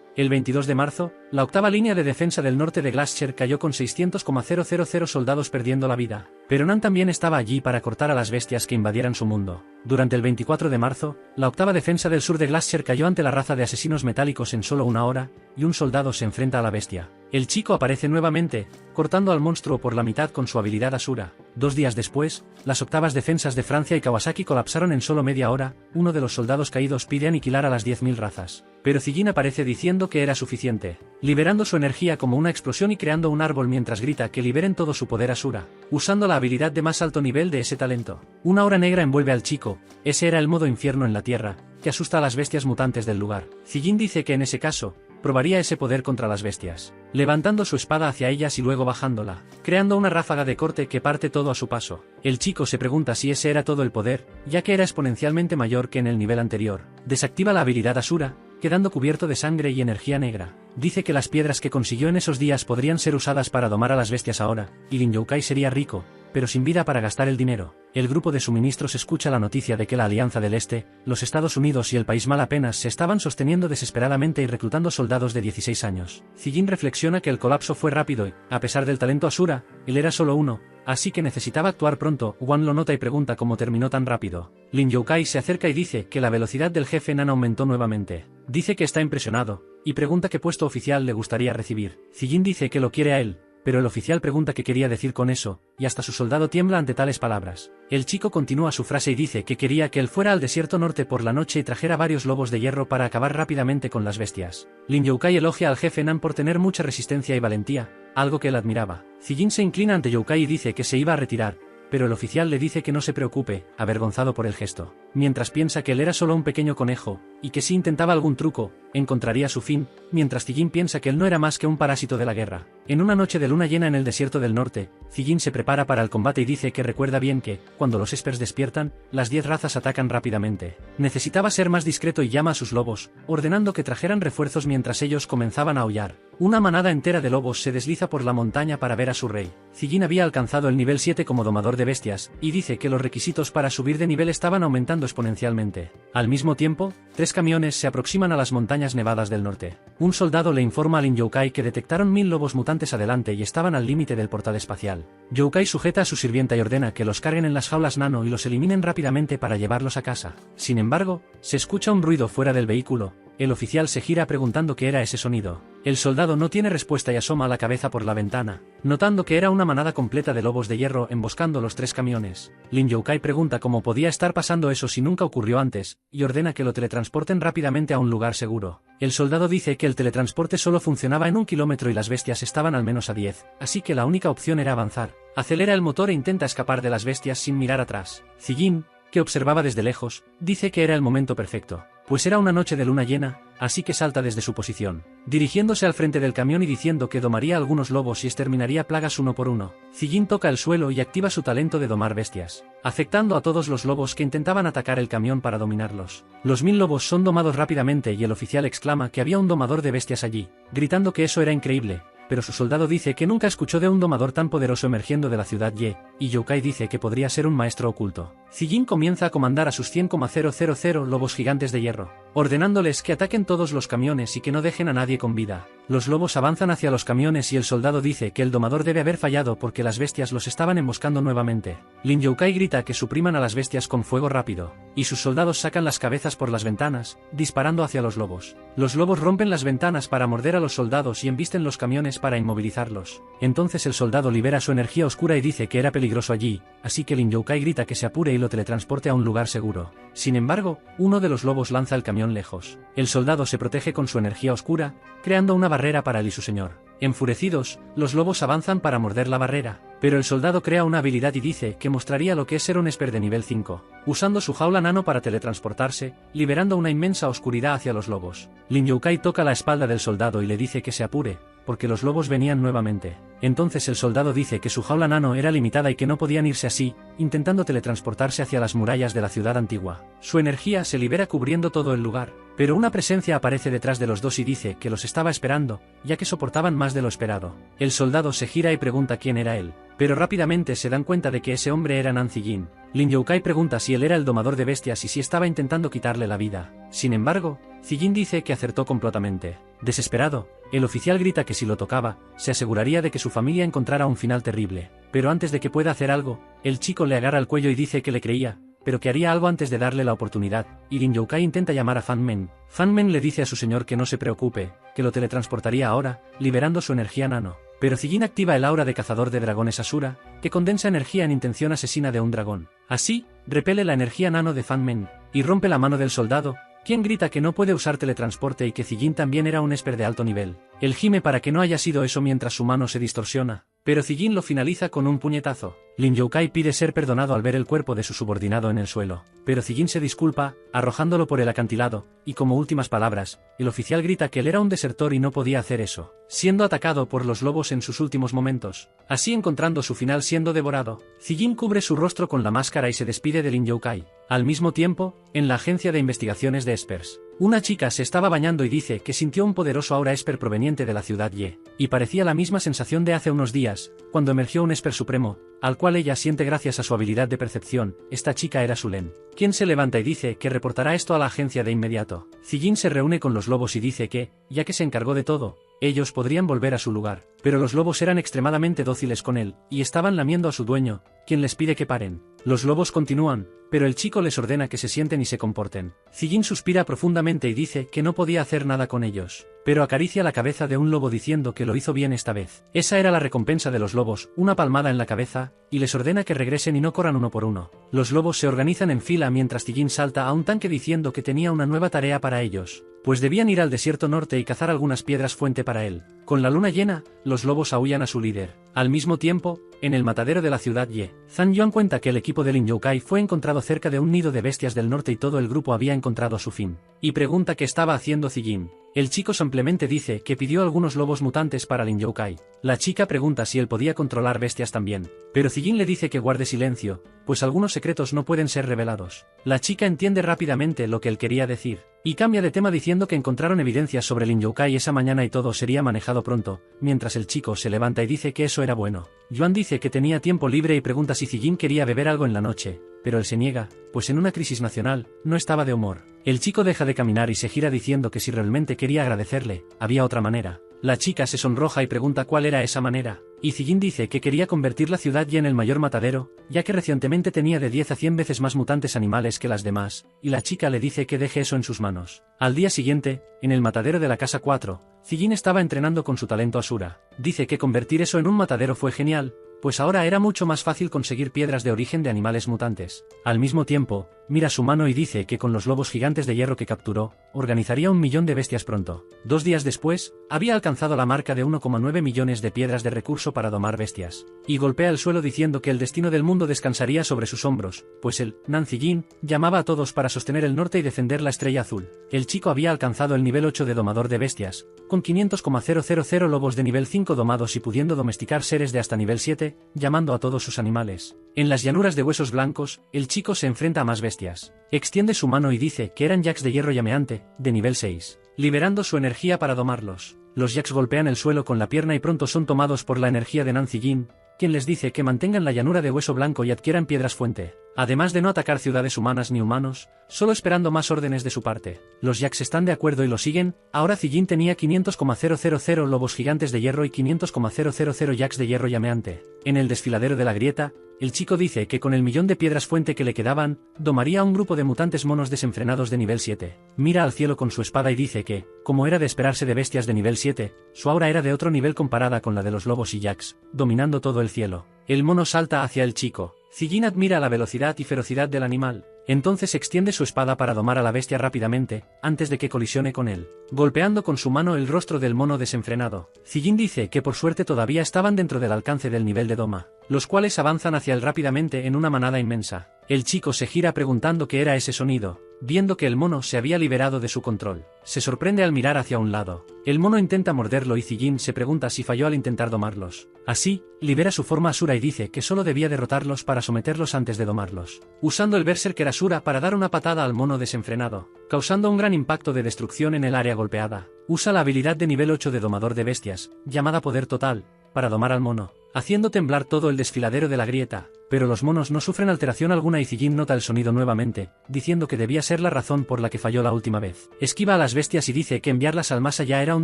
El 22 de marzo, la octava línea de defensa del norte de Glacier cayó con 600,000 soldados perdiendo la vida. Pero Nan también estaba allí para cortar a las bestias que invadieran su mundo. Durante el 24 de marzo, la octava defensa del sur de Glacier cayó ante la raza de asesinos metálicos en solo una hora, y un soldado se enfrenta a la bestia. El chico aparece nuevamente, cortando al monstruo por la mitad con su habilidad Asura. 2 días después, las octavas defensas de Francia y Kawasaki colapsaron en solo media hora. Uno de los soldados caídos pide aniquilar a las 10.000 razas. Pero Zijin aparece diciendo que era suficiente, liberando su energía como una explosión y creando un árbol mientras grita que liberen todo su poder Asura, usando la habilidad de más alto nivel de ese talento. Una aura negra envuelve al chico, ese era el modo infierno en la tierra, que asusta a las bestias mutantes del lugar. Zijin dice que en ese caso, probaría ese poder contra las bestias, levantando su espada hacia ellas y luego bajándola, creando una ráfaga de corte que parte todo a su paso. El chico se pregunta si ese era todo el poder, ya que era exponencialmente mayor que en el nivel anterior. Desactiva la habilidad Asura, quedando cubierto de sangre y energía negra. Dice que las piedras que consiguió en esos días podrían ser usadas para domar a las bestias ahora, y Lin Zhou Kai sería rico, pero sin vida para gastar el dinero. El grupo de suministros escucha la noticia de que la Alianza del Este, los Estados Unidos y el país mal apenas se estaban sosteniendo desesperadamente y reclutando soldados de 16 años. Zijin reflexiona que el colapso fue rápido y, a pesar del talento Asura, él era solo uno, así que necesitaba actuar pronto. Wan lo nota y pregunta cómo terminó tan rápido. Lin Zhou Kai se acerca y dice que la velocidad del jefe Nan aumentó nuevamente. Dice que está impresionado, y pregunta qué puesto oficial le gustaría recibir. Zijin dice que lo quiere a él, pero el oficial pregunta qué quería decir con eso, y hasta su soldado tiembla ante tales palabras. El chico continúa su frase y dice que quería que él fuera al desierto norte por la noche y trajera varios lobos de hierro para acabar rápidamente con las bestias. Lin Zhou Kai elogia al jefe Nan por tener mucha resistencia y valentía, algo que él admiraba. Zijin se inclina ante Zhou Kai y dice que se iba a retirar, pero el oficial le dice que no se preocupe, avergonzado por el gesto. Mientras piensa que él era solo un pequeño conejo, y que si intentaba algún truco, encontraría su fin, mientras Zijin piensa que él no era más que un parásito de la guerra. En una noche de luna llena en el desierto del norte, Zijin se prepara para el combate y dice que recuerda bien que, cuando los espers despiertan, las 10 razas atacan rápidamente. Necesitaba ser más discreto y llama a sus lobos, ordenando que trajeran refuerzos mientras ellos comenzaban a aullar. Una manada entera de lobos se desliza por la montaña para ver a su rey. Zijin había alcanzado el nivel 7 como domador de bestias, y dice que los requisitos para subir de nivel estaban aumentando exponencialmente. Al mismo tiempo, 3 camiones se aproximan a las montañas nevadas del norte. Un soldado le informa a Lin Zhou Kai que detectaron 1000 lobos mutantes adelante y estaban al límite del portal espacial. Zhou Kai sujeta a su sirvienta y ordena que los carguen en las jaulas nano y los eliminen rápidamente para llevarlos a casa. Sin embargo, se escucha un ruido fuera del vehículo. El oficial se gira preguntando qué era ese sonido. El soldado no tiene respuesta y asoma la cabeza por la ventana, notando que era una manada completa de lobos de hierro emboscando los 3 camiones. Lin Zhou Kai pregunta cómo podía estar pasando eso si nunca ocurrió antes, y ordena que lo teletransporten rápidamente a un lugar seguro. El soldado dice que el teletransporte solo funcionaba en 1 kilómetro y las bestias estaban al menos a 10, así que la única opción era avanzar. Acelera el motor e intenta escapar de las bestias sin mirar atrás. Zijin, que observaba desde lejos, dice que era el momento perfecto, pues era una noche de luna llena, así que salta desde su posición, dirigiéndose al frente del camión y diciendo que domaría algunos lobos y exterminaría plagas uno por uno. Zijin toca el suelo y activa su talento de domar bestias, afectando a todos los lobos que intentaban atacar el camión para dominarlos. Los 1000 lobos son domados rápidamente y el oficial exclama que había un domador de bestias allí, gritando que eso era increíble. pero su soldado dice que nunca escuchó de un domador tan poderoso emergiendo de la ciudad Ye, y Youkai dice que podría ser un maestro oculto. Zijin comienza a comandar a sus 100,000 lobos gigantes de hierro, ordenándoles que ataquen todos los camiones y que no dejen a nadie con vida. Los lobos avanzan hacia los camiones y el soldado dice que el domador debe haber fallado porque las bestias los estaban emboscando nuevamente. Lin Youkai grita que supriman a las bestias con fuego rápido, y sus soldados sacan las cabezas por las ventanas, disparando hacia los lobos. Los lobos rompen las ventanas para morder a los soldados y embisten los camiones para inmovilizarlos. Entonces el soldado libera su energía oscura y dice que era peligroso allí, así que Lin Youkai grita que se apure y lo teletransporte a un lugar seguro. Sin embargo, uno de los lobos lanza el camión lejos. El soldado se protege con su energía oscura, creando una barrera para él y su señor. Enfurecidos, los lobos avanzan para morder la barrera, pero el soldado crea una habilidad y dice que mostraría lo que es ser un esper de nivel 5, usando su jaula nano para teletransportarse, liberando una inmensa oscuridad hacia los lobos. Lin Youkai toca la espalda del soldado y le dice que se apure, porque los lobos venían nuevamente. Entonces el soldado dice que su jaula nano era limitada y que no podían irse así, intentando teletransportarse hacia las murallas de la ciudad antigua. Su energía se libera cubriendo todo el lugar, pero una presencia aparece detrás de los dos y dice que los estaba esperando, ya que soportaban más de lo esperado. El soldado se gira y pregunta quién era él, pero rápidamente se dan cuenta de que ese hombre era Nan Zijin. Lin Youkai pregunta si él era el domador de bestias y si estaba intentando quitarle la vida. Sin embargo, Zijin dice que acertó completamente. Desesperado, el oficial grita que si lo tocaba, se aseguraría de que su familia encontrara un final terrible. Pero antes de que pueda hacer algo, el chico le agarra el cuello y dice que le creía, pero que haría algo antes de darle la oportunidad, y Lin Youkai intenta llamar a Fan Men. Fan Men le dice a su señor que no se preocupe, que lo teletransportaría ahora, liberando su energía nano. Pero Zijin activa el aura de cazador de dragones Asura, que condensa energía en intención asesina de un dragón. Así, repele la energía nano de Fan Men, y rompe la mano del soldado, quien grita que no puede usar teletransporte y que Zijin también era un esper de alto nivel. Él gime para que no haya sido eso mientras su mano se distorsiona, pero Zijin lo finaliza con un puñetazo. Lin Youkai pide ser perdonado al ver el cuerpo de su subordinado en el suelo, pero Zijin se disculpa, arrojándolo por el acantilado, y como últimas palabras, el oficial grita que él era un desertor y no podía hacer eso, siendo atacado por los lobos en sus últimos momentos, así encontrando su final siendo devorado. Zijin cubre su rostro con la máscara y se despide de Lin Youkai. Al mismo tiempo, en la agencia de investigaciones de espers, una chica se estaba bañando y dice que sintió un poderoso aura esper proveniente de la ciudad Ye, y parecía la misma sensación de hace unos días, cuando emergió un esper supremo, al cual ella siente gracias a su habilidad de percepción. Esta chica era Sulen, quien se levanta y dice que reportará esto a la agencia de inmediato. Zijin se reúne con los lobos y dice que, ya que se encargó de todo, ellos podrían volver a su lugar, pero los lobos eran extremadamente dóciles con él, y estaban lamiendo a su dueño, quien les pide que paren. Los lobos continúan, pero el chico les ordena que se sienten y se comporten. Zijin suspira profundamente y dice que no podía hacer nada con ellos, pero acaricia la cabeza de un lobo diciendo que lo hizo bien esta vez. Esa era la recompensa de los lobos, una palmada en la cabeza, y les ordena que regresen y no corran uno por uno. Los lobos se organizan en fila mientras Zijin salta a un tanque diciendo que tenía una nueva tarea para ellos, pues debían ir al desierto norte y cazar algunas piedras fuente para él. Con la luna llena, los lobos aúllan a su líder. Al mismo tiempo, en el matadero de la ciudad Ye, Zhang Yuan cuenta que el equipo de Lin Youkai fue encontrado cerca de un nido de bestias del norte y todo el grupo había encontrado su fin. Y pregunta qué estaba haciendo Zijin. El chico simplemente dice que pidió algunos lobos mutantes para Lin Youkai. La chica pregunta si él podía controlar bestias también, pero Zijin le dice que guarde silencio, pues algunos secretos no pueden ser revelados. La chica entiende rápidamente lo que él quería decir, y cambia de tema diciendo que encontraron evidencias sobre Lin Youkai esa mañana y todo sería manejado pronto, mientras el chico se levanta y dice que eso era bueno. Yuan dice que tenía tiempo libre y pregunta si Zijin quería beber algo en la noche, pero él se niega, pues en una crisis nacional, no estaba de humor. El chico deja de caminar y se gira diciendo que si realmente quería agradecerle, había otra manera. La chica se sonroja y pregunta cuál era esa manera, y Zijin dice que quería convertir la ciudad Ye en el mayor matadero, ya que recientemente tenía de 10 a 100 veces más mutantes animales que las demás, y la chica le dice que deje eso en sus manos. Al día siguiente, en el matadero de la casa 4, Zijin estaba entrenando con su talento Asura. Dice que convertir eso en un matadero fue genial, pues ahora era mucho más fácil conseguir piedras de origen de animales mutantes. Al mismo tiempo, mira su mano y dice que con los lobos gigantes de hierro que capturó, organizaría 1 millón de bestias pronto. 2 días después, había alcanzado la marca de 1,9 millones de piedras de recurso para domar bestias. Y golpea el suelo diciendo que el destino del mundo descansaría sobre sus hombros, pues él, Nan Zijin, llamaba a todos para sostener el norte y defender la estrella azul. El chico había alcanzado el nivel 8 de domador de bestias, con 500,000 lobos de nivel 5 domados y pudiendo domesticar seres de hasta nivel 7, llamando a todos sus animales. En las llanuras de huesos blancos, el chico se enfrenta a más bestias. Extiende su mano y dice que eran yaks de hierro llameante, de nivel 6. liberando su energía para domarlos. Los Jacks golpean el suelo con la pierna y pronto son tomados por la energía de Nancy Jin, quien les dice que mantengan la llanura de hueso blanco y adquieran piedras fuente, además de no atacar ciudades humanas ni humanos, solo esperando más órdenes de su parte. Los Jacks están de acuerdo y lo siguen. Ahora Zijin tenía 500,000 lobos gigantes de hierro y 500,000 Jacks de hierro llameante. En el desfiladero de la grieta, el chico dice que con el millón de piedras fuente que le quedaban, domaría a un grupo de mutantes monos desenfrenados de nivel 7. Mira al cielo con su espada y dice que, como era de esperarse de bestias de nivel 7, su aura era de otro nivel comparada con la de los lobos y Jacks, dominando todo el cielo. El mono salta hacia el chico. Zijin admira la velocidad y ferocidad del animal. Entonces extiende su espada para domar a la bestia rápidamente, antes de que colisione con él, golpeando con su mano el rostro del mono desenfrenado. Zijin dice que por suerte todavía estaban dentro del alcance del nivel de doma, los cuales avanzan hacia él rápidamente en una manada inmensa. El chico se gira preguntando qué era ese sonido, viendo que el mono se había liberado de su control. Se sorprende al mirar hacia un lado. El mono intenta morderlo y Zijin se pregunta si falló al intentar domarlos. Así, libera su forma Asura y dice que solo debía derrotarlos para someterlos antes de domarlos, usando el Berserker Asura para dar una patada al mono desenfrenado, causando un gran impacto de destrucción en el área golpeada. Usa la habilidad de nivel 8 de domador de bestias, llamada Poder Total, para domar al mono, haciendo temblar todo el desfiladero de la grieta, pero los monos no sufren alteración alguna y Zijin nota el sonido nuevamente, diciendo que debía ser la razón por la que falló la última vez. Esquiva a las bestias y dice que enviarlas al más allá era un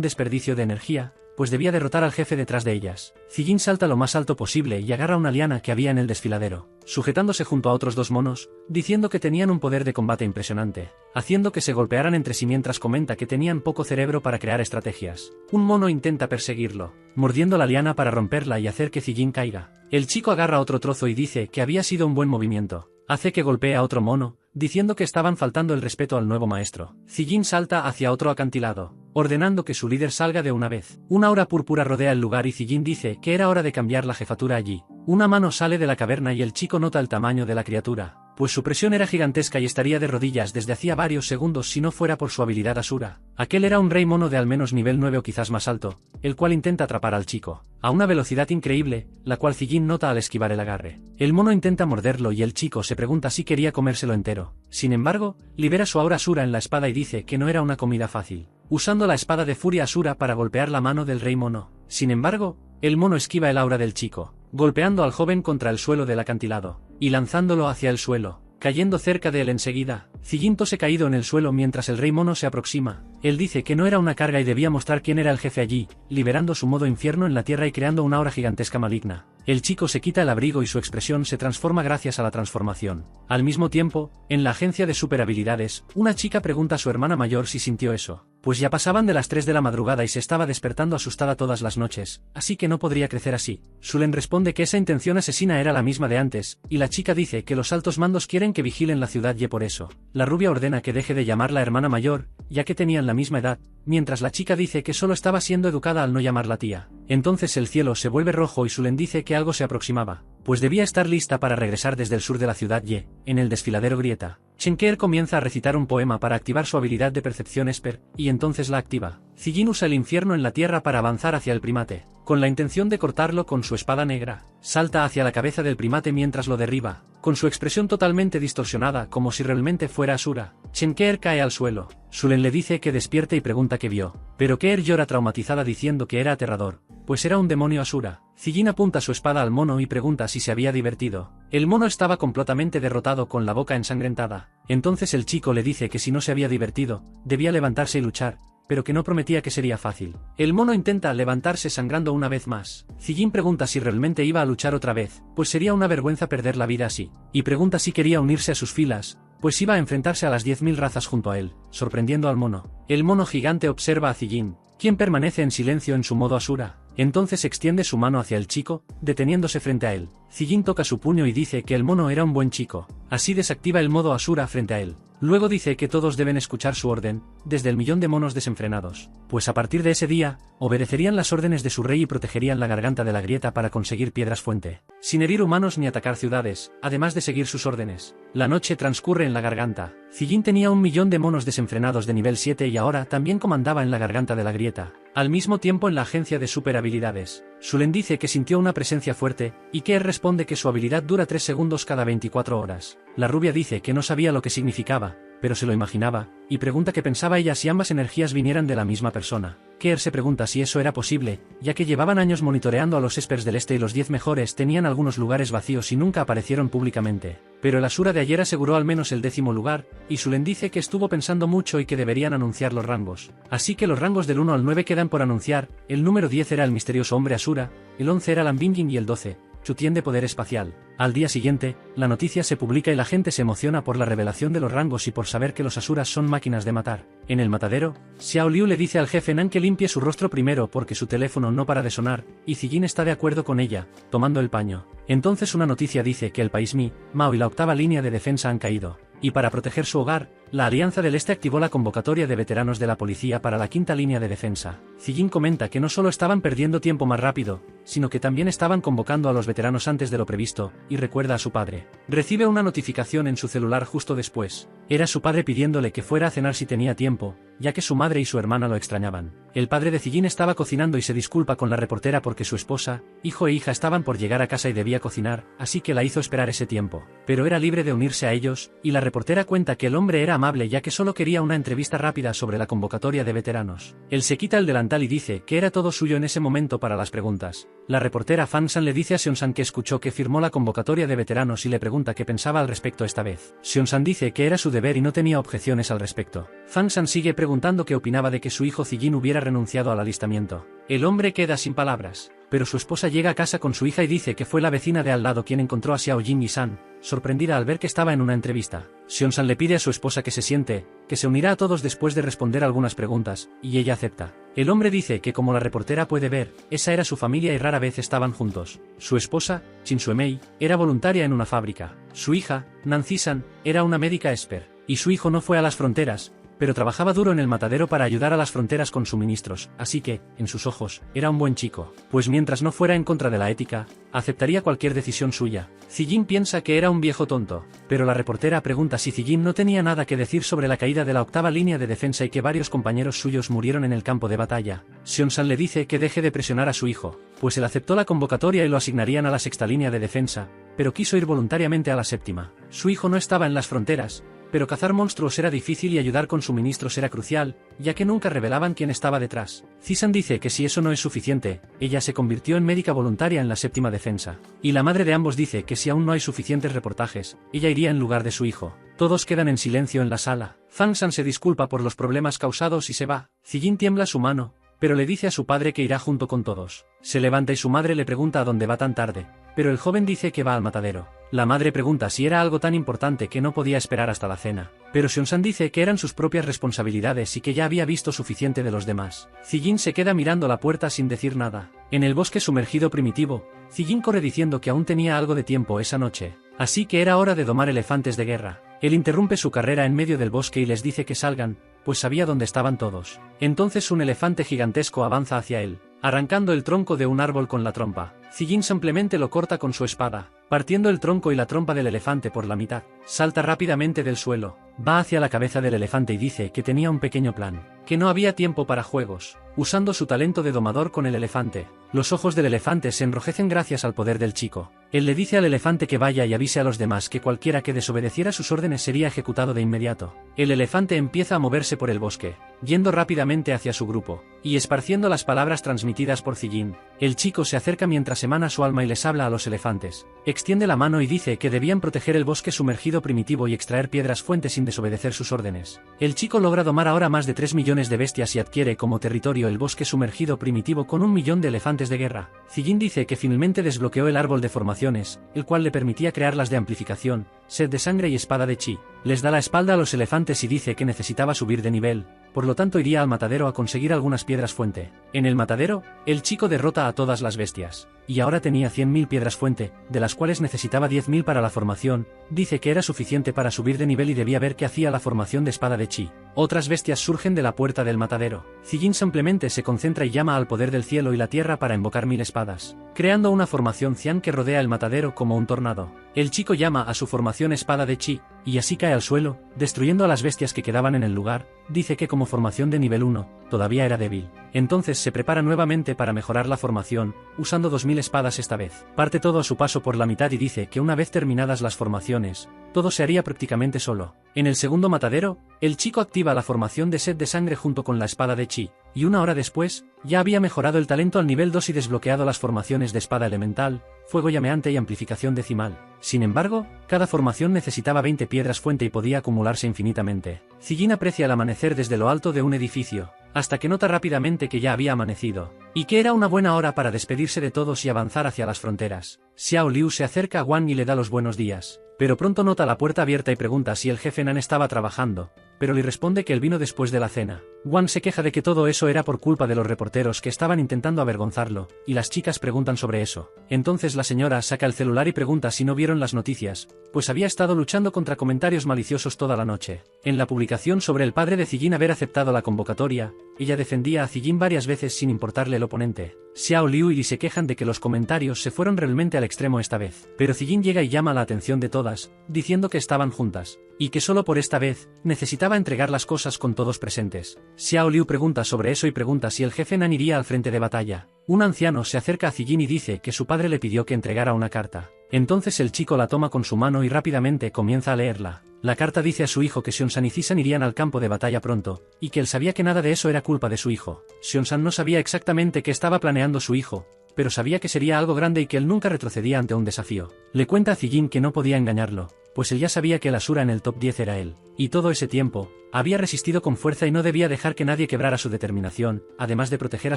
desperdicio de energía, pues debía derrotar al jefe detrás de ellas. Zijin salta lo más alto posible y agarra una liana que había en el desfiladero, sujetándose junto a otros dos monos, diciendo que tenían un poder de combate impresionante, haciendo que se golpearan entre sí mientras comenta que tenían poco cerebro para crear estrategias. Un mono intenta perseguirlo, mordiendo la liana para romperla y hacer que Zijin caiga. El chico agarra otro trozo y dice que había sido un buen movimiento. Hace que golpee a otro mono, diciendo que estaban faltando el respeto al nuevo maestro. Zijin salta hacia otro acantilado, ordenando que su líder salga de una vez. Una aura púrpura rodea el lugar y Zijin dice que era hora de cambiar la jefatura allí. Una mano sale de la caverna y el chico nota el tamaño de la criatura, pues su presión era gigantesca y estaría de rodillas desde hacía varios segundos si no fuera por su habilidad Asura. Aquel era un rey mono de al menos nivel 9 o quizás más alto, el cual intenta atrapar al chico, a una velocidad increíble, la cual Zijin nota al esquivar el agarre. El mono intenta morderlo y el chico se pregunta si quería comérselo entero. Sin embargo, libera su aura Asura en la espada y dice que no era una comida fácil, usando la espada de furia Asura para golpear la mano del rey mono. Sin embargo, el mono esquiva el aura del chico, golpeando al joven contra el suelo del acantilado, y lanzándolo hacia el suelo, cayendo cerca de él enseguida. Zijin tose caído en el suelo mientras el rey mono se aproxima. Él dice que no era una carga y debía mostrar quién era el jefe allí, liberando su modo infierno en la tierra y creando una aura gigantesca maligna. El chico se quita el abrigo y su expresión se transforma gracias a la transformación. Al mismo tiempo, en la agencia de superhabilidades, una chica pregunta a su hermana mayor si sintió eso, pues ya pasaban de las 3 de la madrugada y se estaba despertando asustada todas las noches, así que no podría crecer así. Sulen responde que esa intención asesina era la misma de antes, y la chica dice que los altos mandos quieren que vigilen la ciudad y por eso. La rubia ordena que deje de llamarla hermana mayor, ya que tenían la misma edad, mientras la chica dice que solo estaba siendo educada al no llamarla tía. Entonces el cielo se vuelve rojo y Sulen dice que algo se aproximaba, pues debía estar lista para regresar desde el sur de la ciudad y, en el desfiladero grieta, Shenker comienza a recitar un poema para activar su habilidad de percepción Esper, y entonces la activa. Zijin usa el infierno en la tierra para avanzar hacia el primate, con la intención de cortarlo con su espada negra. Salta hacia la cabeza del primate mientras lo derriba, con su expresión totalmente distorsionada como si realmente fuera Asura. Shenker cae al suelo. Sulen le dice que despierte y pregunta qué vio, pero Keer llora traumatizada diciendo que era aterrador, pues era un demonio Asura. Zijin apunta su espada al mono y pregunta si se había divertido. El mono estaba completamente derrotado con la boca ensangrentada. Entonces el chico le dice que si no se había divertido, debía levantarse y luchar, pero que no prometía que sería fácil. El mono intenta levantarse sangrando una vez más. Zijin pregunta si realmente iba a luchar otra vez, pues sería una vergüenza perder la vida así, y pregunta si quería unirse a sus filas, pues iba a enfrentarse a las 10.000 razas junto a él, sorprendiendo al mono. El mono gigante observa a Zijin, quien permanece en silencio en su modo Asura. Entonces extiende su mano hacia el chico, deteniéndose frente a él. Zijin toca su puño y dice que el mono era un buen chico. Así desactiva el modo Asura frente a él. Luego dice que todos deben escuchar su orden, desde el millón de monos desenfrenados, pues a partir de ese día, obedecerían las órdenes de su rey y protegerían la garganta de la grieta para conseguir piedras fuente, sin herir humanos ni atacar ciudades, además de seguir sus órdenes. La noche transcurre en la garganta. Zijin tenía 1.000.000 de monos desenfrenados de nivel 7 y ahora también comandaba en la garganta de la grieta. Al mismo tiempo en la agencia de superhabilidades, Sulen dice que sintió una presencia fuerte, y Keer responde que su habilidad dura 3 segundos cada 24 horas. La rubia dice que no sabía lo que significaba, pero se lo imaginaba, y pregunta qué pensaba ella si ambas energías vinieran de la misma persona. Keir se pregunta si eso era posible, ya que llevaban años monitoreando a los Espers del Este y los 10 mejores tenían algunos lugares vacíos y nunca aparecieron públicamente. Pero el Asura de ayer aseguró al menos el 10º lugar, y Sulen dice que estuvo pensando mucho y que deberían anunciar los rangos. Así que los rangos del 1 al 9 quedan por anunciar. El número 10 era el misterioso hombre Asura, el 11 era Lambingin y el 12, Chutien de poder espacial. Al día siguiente, la noticia se publica y la gente se emociona por la revelación de los rangos y por saber que los Asuras son máquinas de matar. En el matadero, Xiao Liu le dice al jefe Nan que limpie su rostro primero porque su teléfono no para de sonar, y Zijin está de acuerdo con ella, tomando el paño. Entonces una noticia dice que el país Mi, Mao y la octava línea de defensa han caído. Y para proteger su hogar, la Alianza del Este activó la convocatoria de veteranos de la policía para la quinta línea de defensa. Zijin comenta que no solo estaban perdiendo tiempo más rápido, sino que también estaban convocando a los veteranos antes de lo previsto, y recuerda a su padre. Recibe una notificación en su celular justo después. Era su padre pidiéndole que fuera a cenar si tenía tiempo, ya que su madre y su hermana lo extrañaban. El padre de Zijin estaba cocinando y se disculpa con la reportera porque su esposa, hijo e hija estaban por llegar a casa y debía cocinar, así que la hizo esperar ese tiempo. Pero era libre de unirse a ellos, y la reportera cuenta que el hombre era amable ya que solo quería una entrevista rápida sobre la convocatoria de veteranos. Él se quita el delantal y dice que era todo suyo en ese momento para las preguntas. La reportera Fan San le dice a Seon San que escuchó que firmó la convocatoria de veteranos y le pregunta qué pensaba al respecto esta vez. Seon San dice que era su deber y no tenía objeciones al respecto. Fan San sigue preguntando qué opinaba de que su hijo Zijin hubiera renunciado al alistamiento. El hombre queda sin palabras, pero su esposa llega a casa con su hija y dice que fue la vecina de al lado quien encontró a Xiao Jin y San, sorprendida al ver que estaba en una entrevista. Seon San le pide a su esposa que se siente, que se unirá a todos después de responder algunas preguntas, y ella acepta. El hombre dice que como la reportera puede ver, esa era su familia y rara vez estaban juntos. Su esposa, Chin Sue-mei, era voluntaria en una fábrica. Su hija, Nancy San, era una médica esper. Y su hijo no fue a las fronteras, pero trabajaba duro en el matadero para ayudar a las fronteras con suministros, así que, en sus ojos, era un buen chico, pues mientras no fuera en contra de la ética, aceptaría cualquier decisión suya. Zijin piensa que era un viejo tonto, pero la reportera pregunta si Zijin no tenía nada que decir sobre la caída de la octava línea de defensa y que varios compañeros suyos murieron en el campo de batalla. Seon San le dice que deje de presionar a su hijo, pues él aceptó la convocatoria y lo asignarían a la sexta línea de defensa, pero quiso ir voluntariamente a la séptima. Su hijo no estaba en las fronteras, pero cazar monstruos era difícil y ayudar con suministros era crucial, ya que nunca revelaban quién estaba detrás. Zisan dice que si eso no es suficiente, ella se convirtió en médica voluntaria en la séptima defensa. Y la madre de ambos dice que si aún no hay suficientes reportajes, ella iría en lugar de su hijo. Todos quedan en silencio en la sala. Fan San se disculpa por los problemas causados y se va. Zijin tiembla su mano, pero le dice a su padre que irá junto con todos. Se levanta y su madre le pregunta a dónde va tan tarde, pero el joven dice que va al matadero. La madre pregunta si era algo tan importante que no podía esperar hasta la cena, pero Seon San dice que eran sus propias responsabilidades y que ya había visto suficiente de los demás. Zijin se queda mirando la puerta sin decir nada. En el bosque sumergido primitivo, Zijin corre diciendo que aún tenía algo de tiempo esa noche, así que era hora de domar elefantes de guerra. Él interrumpe su carrera en medio del bosque y les dice que salgan, pues sabía dónde estaban todos. Entonces un elefante gigantesco avanza hacia él, arrancando el tronco de un árbol con la trompa. Zijin simplemente lo corta con su espada, partiendo el tronco y la trompa del elefante por la mitad. Salta rápidamente del suelo, va hacia la cabeza del elefante y dice que tenía un pequeño plan, que no había tiempo para juegos, usando su talento de domador con el elefante. Los ojos del elefante se enrojecen gracias al poder del chico. Él le dice al elefante que vaya y avise a los demás que cualquiera que desobedeciera sus órdenes sería ejecutado de inmediato. El elefante empieza a moverse por el bosque, yendo rápidamente hacia su grupo, y esparciendo las palabras transmitidas por Zijin. El chico se acerca mientras emana su alma y les habla a los elefantes. Extiende la mano y dice que debían proteger el bosque sumergido primitivo y extraer piedras fuentes sin desobedecer sus órdenes. El chico logra domar ahora más de 3 millones de bestias y adquiere como territorio el bosque sumergido primitivo con 1 millón de elefantes de guerra. Zijin dice que finalmente desbloqueó el árbol de formaciones, el cual le permitía crear las de amplificación, sed de sangre y espada de chi. Les da la espalda a los elefantes y dice que necesitaba subir de nivel, por lo tanto iría al matadero a conseguir algunas piedras fuente. En el matadero, el chico derrota a todas las bestias, y ahora tenía 100.000 piedras fuente, de las cuales necesitaba 10.000 para la formación. Dice que era suficiente para subir de nivel y debía ver qué hacía la formación de espada de chi. Otras bestias surgen de la puerta del matadero. Zijin simplemente se concentra y llama al poder del cielo y la tierra para invocar 1000 espadas, creando una formación cian que rodea el matadero como un tornado. El chico llama a su formación espada de chi, y así cae al suelo, destruyendo a las bestias que quedaban en el lugar. dice que como formación de nivel 1, todavía era débil. Entonces se prepara nuevamente para mejorar la formación, usando 2000 espadas esta vez. Parte todo a su paso por la mitad y dice que una vez terminadas las formaciones, todo se haría prácticamente solo. En el segundo matadero, el chico activa la formación de sed de sangre junto con la espada de chi, y una hora después, ya había mejorado el talento al nivel 2 y desbloqueado las formaciones de espada elemental, fuego llameante y amplificación decimal. Sin embargo, cada formación necesitaba 20 piedras fuente y podía acumularse infinitamente. Zijin aprecia el amanecer desde lo alto de un edificio, hasta que nota rápidamente que ya había amanecido, y que era una buena hora para despedirse de todos y avanzar hacia las fronteras. Xiao Liu se acerca a Wang y le da los buenos días, pero pronto nota la puerta abierta y pregunta si el jefe Nan estaba trabajando, pero le responde que él vino después de la cena. Wang se queja de que todo eso era por culpa de los reporteros que estaban intentando avergonzarlo, y las chicas preguntan sobre eso. Entonces la señora saca el celular y pregunta si no vieron las noticias, pues había estado luchando contra comentarios maliciosos toda la noche. En la publicación sobre el padre de Zijin haber aceptado la convocatoria, ella defendía a Zijin varias veces sin importarle el oponente. Xiao Liu y Li se quejan de que los comentarios se fueron realmente al extremo esta vez, pero Zijin llega y llama la atención de todas, diciendo que estaban juntas, y que solo por esta vez, necesitaba entregar las cosas con todos presentes. Xiao Liu pregunta sobre eso y pregunta si el jefe Nan iría al frente de batalla. Un anciano se acerca a Zijin y dice que su padre le pidió que entregara una carta. Entonces el chico la toma con su mano y rápidamente comienza a leerla. La carta dice a su hijo que Sionsan y Zisan irían al campo de batalla pronto, y que él sabía que nada de eso era culpa de su hijo. Sionsan no sabía exactamente qué estaba planeando su hijo, pero sabía que sería algo grande y que él nunca retrocedía ante un desafío. Le cuenta a Zijin que no podía engañarlo, pues él ya sabía que el Asura en el top 10 era él, y todo ese tiempo, había resistido con fuerza y no debía dejar que nadie quebrara su determinación, además de proteger a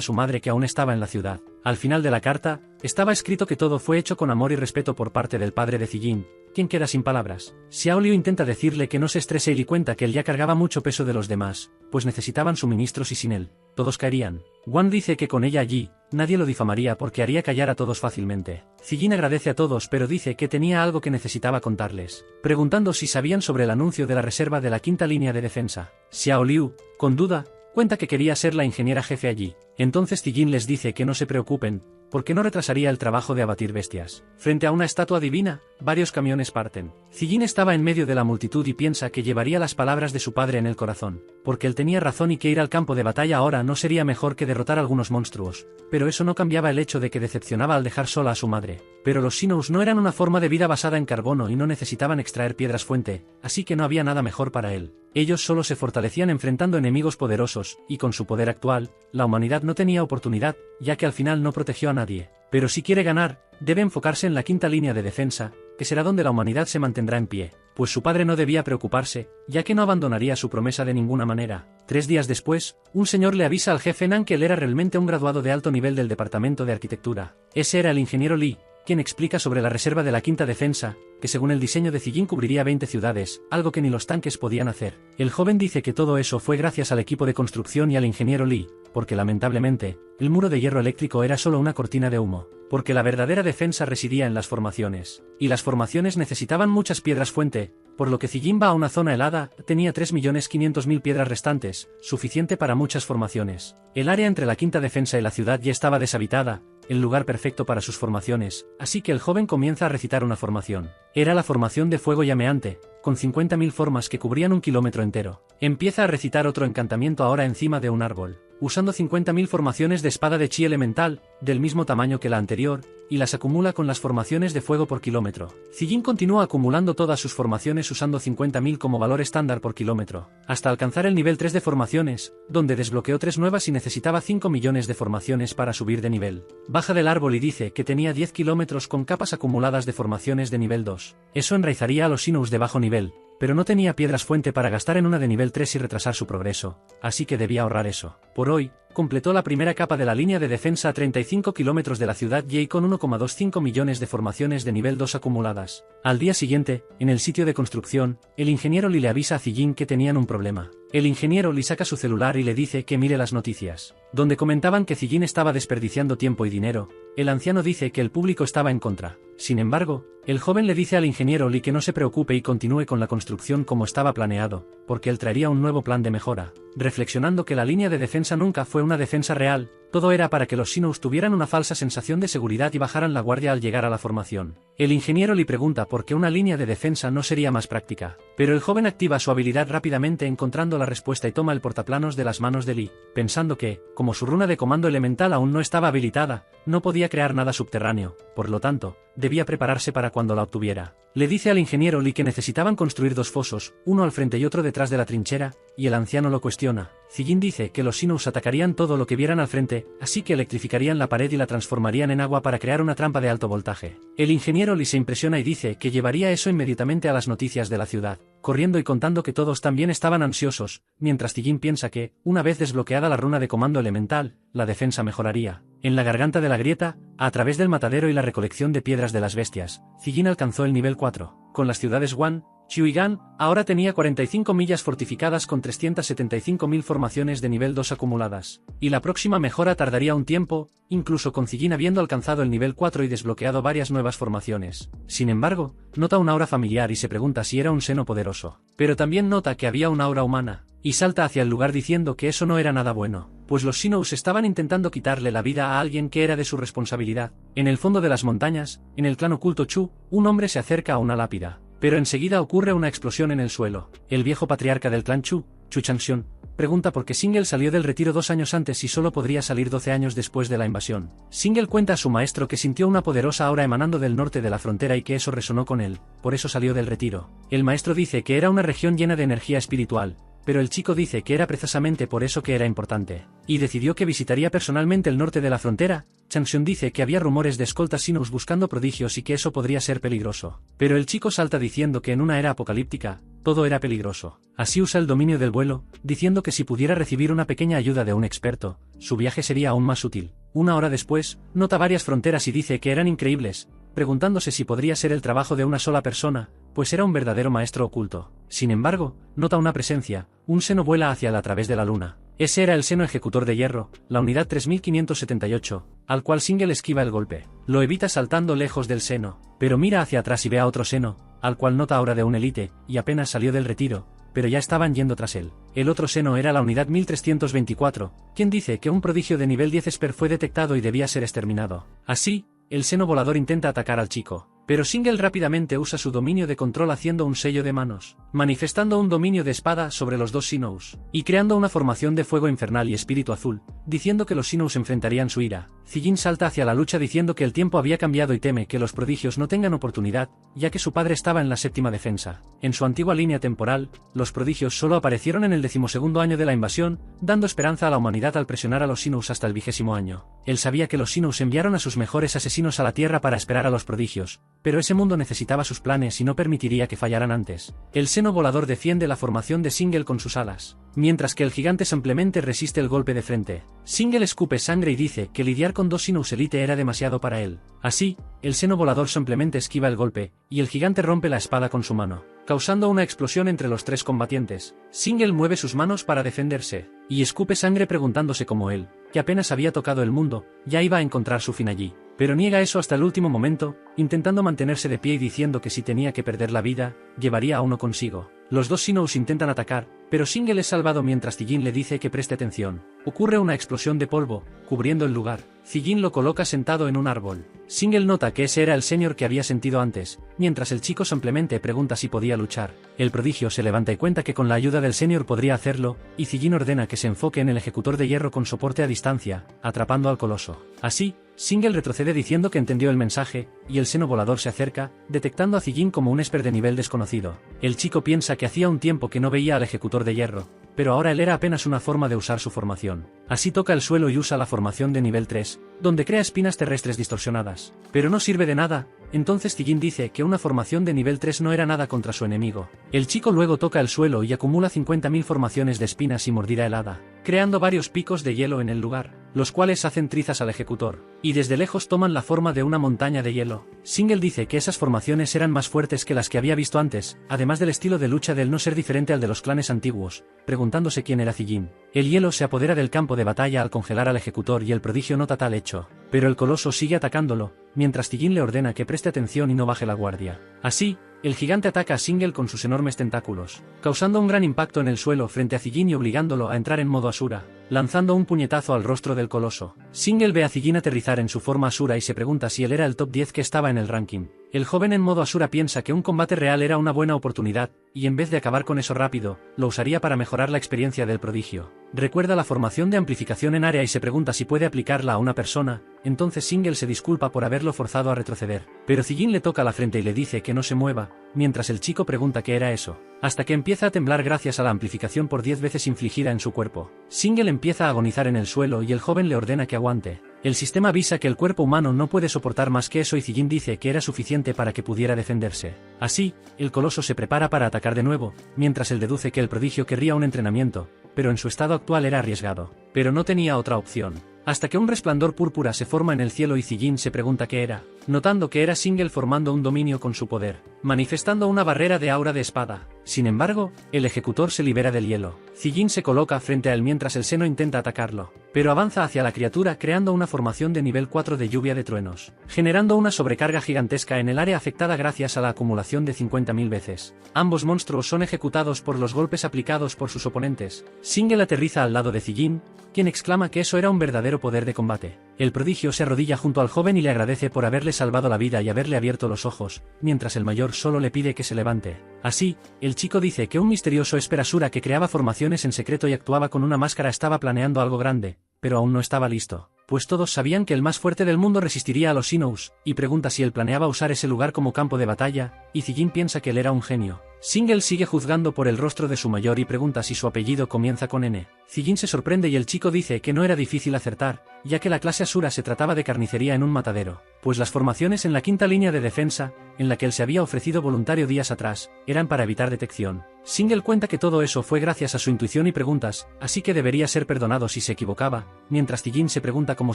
su madre que aún estaba en la ciudad. Al final de la carta, estaba escrito que todo fue hecho con amor y respeto por parte del padre de Zijin, quien queda sin palabras. Xiao Liu intenta decirle que no se estrese y le cuenta que él ya cargaba mucho peso de los demás, pues necesitaban suministros y sin él, todos caerían. Wang dice que con ella allí, nadie lo difamaría porque haría callar a todos fácilmente. Zijin agradece a todos pero dice que tenía algo que necesitaba contarles, preguntando si sabían sobre el anuncio de la reserva de la quinta línea de defensa. Xiao Liu, con duda, cuenta que quería ser la ingeniera jefe allí. Entonces Zijin les dice que no se preocupen, porque no retrasaría el trabajo de abatir bestias. Frente a una estatua divina, varios camiones parten. Zijin estaba en medio de la multitud y piensa que llevaría las palabras de su padre en el corazón, porque él tenía razón y que ir al campo de batalla ahora no sería mejor que derrotar a algunos monstruos, pero eso no cambiaba el hecho de que decepcionaba al dejar sola a su madre. Pero los Sinous no eran una forma de vida basada en carbono y no necesitaban extraer piedras fuente, así que no había nada mejor para él. Ellos solo se fortalecían enfrentando enemigos poderosos, y con su poder actual, la humanidad no tenía oportunidad, ya que al final no protegió a nadie. Pero si quiere ganar, debe enfocarse en la quinta línea de defensa, que será donde la humanidad se mantendrá en pie, pues su padre no debía preocuparse, ya que no abandonaría su promesa de ninguna manera. 3 días después, un señor le avisa al jefe Nan que él era realmente un graduado de alto nivel del departamento de arquitectura. Ese era el ingeniero Li, quien explica sobre la reserva de la quinta defensa, que según el diseño de Zijin cubriría 20 ciudades, algo que ni los tanques podían hacer. El joven dice que todo eso fue gracias al equipo de construcción y al ingeniero Li, porque lamentablemente, el muro de hierro eléctrico era solo una cortina de humo, porque la verdadera defensa residía en las formaciones, y las formaciones necesitaban muchas piedras fuente, por lo que Zijin va a una zona helada, tenía 3.500.000 piedras restantes, suficiente para muchas formaciones. El área entre la quinta defensa y la ciudad ya estaba deshabitada, el lugar perfecto para sus formaciones, así que el joven comienza a recitar una formación. Era la formación de fuego llameante, con 50.000 formas que cubrían 1 kilómetro entero. Empieza a recitar otro encantamiento ahora encima de un árbol, usando 50.000 formaciones de espada de chi elemental, del mismo tamaño que la anterior, y las acumula con las formaciones de fuego por kilómetro. Zijin continúa acumulando todas sus formaciones usando 50.000 como valor estándar por kilómetro, hasta alcanzar el nivel 3 de formaciones, donde desbloqueó 3 nuevas y necesitaba 5 millones de formaciones para subir de nivel. Baja del árbol y dice que tenía 10 kilómetros con capas acumuladas de formaciones de nivel 2. Eso enraizaría a los Sinous de bajo nivel, pero no tenía piedras fuente para gastar en una de nivel 3 y retrasar su progreso, así que debía ahorrar eso. Por hoy, completó la primera capa de la línea de defensa a 35 kilómetros de la ciudad Yi con 1,25 millones de formaciones de nivel 2 acumuladas. Al día siguiente, en el sitio de construcción, el ingeniero Li le avisa a Zijin que tenían un problema. El ingeniero Li saca su celular y le dice que mire las noticias, donde comentaban que Zijin estaba desperdiciando tiempo y dinero. El anciano dice que el público estaba en contra. Sin embargo, El joven le dice al ingeniero Lee que no se preocupe y continúe con la construcción como estaba planeado, porque él traería un nuevo plan de mejora, reflexionando que la línea de defensa nunca fue una defensa real, todo era para que los Sinnohs tuvieran una falsa sensación de seguridad y bajaran la guardia al llegar a la formación. El ingeniero Lee pregunta por qué una línea de defensa no sería más práctica, pero el joven activa su habilidad rápidamente encontrando la respuesta y toma el portaplanos de las manos de Lee, pensando que, como su runa de comando elemental aún no estaba habilitada, no podía crear nada subterráneo, por lo tanto, debía prepararse para cuando la obtuviera. Le dice al ingeniero Lee que necesitaban construir dos fosos, uno al frente y otro detrás de la trinchera, y el anciano lo cuestiona. Zijin dice que los Sinnohs atacarían todo lo que vieran al frente, así que electrificarían la pared y la transformarían en agua para crear una trampa de alto voltaje. El ingeniero Lee se impresiona y dice que llevaría eso inmediatamente a las noticias de la ciudad, corriendo y contando que todos también estaban ansiosos, mientras Zijin piensa que, una vez desbloqueada la runa de comando elemental, la defensa mejoraría. En la garganta de la grieta, a través del matadero y la recolección de piedras de las bestias, Zijin alcanzó el nivel 4. Con las ciudades Wan, Chu y Gan, ahora tenía 45 millas fortificadas con 375.000 formaciones de nivel 2 acumuladas. Y la próxima mejora tardaría un tiempo, incluso con Zijin habiendo alcanzado el nivel 4 y desbloqueado varias nuevas formaciones. Sin embargo, nota un aura familiar y se pregunta si era un seno poderoso. Pero también nota que había un aura humana, y salta hacia el lugar diciendo que eso no era nada bueno, pues los Sinnohs estaban intentando quitarle la vida a alguien que era de su responsabilidad. En el fondo de las montañas, en el clan oculto Chu, un hombre se acerca a una lápida, pero enseguida ocurre una explosión en el suelo. El viejo patriarca del clan Chu, Chu Changxion, pregunta por qué Single salió del retiro 2 años antes y solo podría salir 12 años después de la invasión. Single cuenta a su maestro que sintió una poderosa aura emanando del norte de la frontera y que eso resonó con él, por eso salió del retiro. El maestro dice que era una región llena de energía espiritual, pero el chico dice que era precisamente por eso que era importante, y decidió que visitaría personalmente el norte de la frontera. Changxion dice que había rumores de escoltas Sinnohs buscando prodigios y que eso podría ser peligroso, pero el chico salta diciendo que en una era apocalíptica, todo era peligroso. Así usa el dominio del vuelo, diciendo que si pudiera recibir una pequeña ayuda de un experto, su viaje sería aún más útil. Una hora después, nota varias fronteras y dice que eran increíbles, preguntándose si podría ser el trabajo de una sola persona, pues era un verdadero maestro oculto. Sin embargo, nota una presencia, un seno vuela hacia él a través de la luna. Ese era el seno ejecutor de hierro, la unidad 3578, al cual Single esquiva el golpe. Lo evita saltando lejos del seno, pero mira hacia atrás y ve a otro seno, al cual nota ahora de un élite, y apenas salió del retiro, pero ya estaban yendo tras él. El otro seno era la unidad 1324, quien dice que un prodigio de nivel 10 Esper fue detectado y debía ser exterminado. Así, el seno volador intenta atacar al chico, pero Single rápidamente usa su dominio de control haciendo un sello de manos, manifestando un dominio de espada sobre los dos Sinnohs, y creando una formación de fuego infernal y espíritu azul, diciendo que los Sinnohs enfrentarían su ira. Zijin salta hacia la lucha diciendo que el tiempo había cambiado y teme que los prodigios no tengan oportunidad, ya que su padre estaba en la séptima defensa. En su antigua línea temporal, los prodigios solo aparecieron en el 12º año de la invasión, dando esperanza a la humanidad al presionar a los Sinnohs hasta el 20º año. Él sabía que los Sinnohs enviaron a sus mejores asesinos a la Tierra para esperar a los prodigios, pero ese mundo necesitaba sus planes y no permitiría que fallaran antes. El seno volador defiende la formación de Single con sus alas, mientras que el gigante simplemente resiste el golpe de frente. Single escupe sangre y dice que lidiar con dos Sinnohs Elite era demasiado para él. Así, el seno volador simplemente esquiva el golpe, y el gigante rompe la espada con su mano, causando una explosión entre los tres combatientes. Single mueve sus manos para defenderse, y escupe sangre preguntándose cómo él, que apenas había tocado el mundo, ya iba a encontrar su fin allí. Pero niega eso hasta el último momento, intentando mantenerse de pie y diciendo que si tenía que perder la vida, llevaría a uno consigo. Los dos Sinnohs intentan atacar, pero Single es salvado mientras Zijin le dice que preste atención. Ocurre una explosión de polvo, cubriendo el lugar. Zijin lo coloca sentado en un árbol. Single nota que ese era el señor que había sentido antes, mientras el chico simplemente pregunta si podía luchar. El prodigio se levanta y cuenta que con la ayuda del señor podría hacerlo, y Zijin ordena que se enfoque en el ejecutor de hierro con soporte a distancia, atrapando al coloso. Así, Single retrocede diciendo que entendió el mensaje, y el seno volador se acerca, detectando a Zijin como un esper de nivel desconocido. El chico piensa que hacía un tiempo que no veía al ejecutor de hierro, pero ahora él era apenas una forma de usar su formación. Así toca el suelo y usa la formación de nivel 3, donde crea espinas terrestres distorsionadas. Pero no sirve de nada, entonces Zijin dice que una formación de nivel 3 no era nada contra su enemigo. El chico luego toca el suelo y acumula 50.000 formaciones de espinas y mordida helada, creando varios picos de hielo en el lugar, los cuales hacen trizas al ejecutor, y desde lejos toman la forma de una montaña de hielo. Single dice que esas formaciones eran más fuertes que las que había visto antes, además del estilo de lucha del no ser diferente al de los clanes antiguos, preguntándose quién era Zijin. El hielo se apodera del campo de batalla al congelar al ejecutor y el prodigio nota tal hecho, pero el coloso sigue atacándolo, mientras Zijin le ordena que preste atención y no baje la guardia. Así, el gigante ataca a Single con sus enormes tentáculos, causando un gran impacto en el suelo frente a Zijin y obligándolo a entrar en modo Asura, lanzando un puñetazo al rostro del coloso. Single ve a Zijin aterrizar en su forma Asura y se pregunta si él era el top 10 que estaba en el ranking. El joven en modo Asura piensa que un combate real era una buena oportunidad, y en vez de acabar con eso rápido, lo usaría para mejorar la experiencia del prodigio. Recuerda la formación de amplificación en área y se pregunta si puede aplicarla a una persona, entonces Single se disculpa por haberlo forzado a retroceder. Pero Zijin le toca la frente y le dice que no se mueva, mientras el chico pregunta qué era eso, hasta que empieza a temblar gracias a la amplificación por 10 veces infligida en su cuerpo. Single empieza a agonizar en el suelo y el joven le ordena que aguante. El sistema avisa que el cuerpo humano no puede soportar más que eso y Zijin dice que era suficiente para que pudiera defenderse. Así, el coloso se prepara para atacar de nuevo, mientras él deduce que el prodigio querría un entrenamiento, pero en su estado actual era arriesgado. Pero no tenía otra opción. Hasta que un resplandor púrpura se forma en el cielo y Zijin se pregunta qué era, notando que era Single formando un dominio con su poder, manifestando una barrera de aura de espada. Sin embargo, el ejecutor se libera del hielo. Zijin se coloca frente a él mientras el seno intenta atacarlo, pero avanza hacia la criatura creando una formación de nivel 4 de lluvia de truenos, generando una sobrecarga gigantesca en el área afectada gracias a la acumulación de 50.000 veces. Ambos monstruos son ejecutados por los golpes aplicados por sus oponentes. Single aterriza al lado de Zijin, quien exclama que eso era un verdadero poder de combate. El prodigio se arrodilla junto al joven y le agradece por haberle salvado la vida y haberle abierto los ojos, mientras el mayor solo le pide que se levante. Así, el chico dice que un misterioso Esper Asura que creaba formaciones en secreto y actuaba con una máscara estaba planeando algo grande, pero aún no estaba listo, pues todos sabían que el más fuerte del mundo resistiría a los Sinous, y pregunta si él planeaba usar ese lugar como campo de batalla, y Zijin piensa que él era un genio. Single sigue juzgando por el rostro de su mayor y pregunta si su apellido comienza con N. Zijin se sorprende y el chico dice que no era difícil acertar, ya que la clase Asura se trataba de carnicería en un matadero, pues las formaciones en la quinta línea de defensa, en la que él se había ofrecido voluntario días atrás, eran para evitar detección. Single cuenta que todo eso fue gracias a su intuición y preguntas, así que debería ser perdonado si se equivocaba, mientras Zijin se pregunta cómo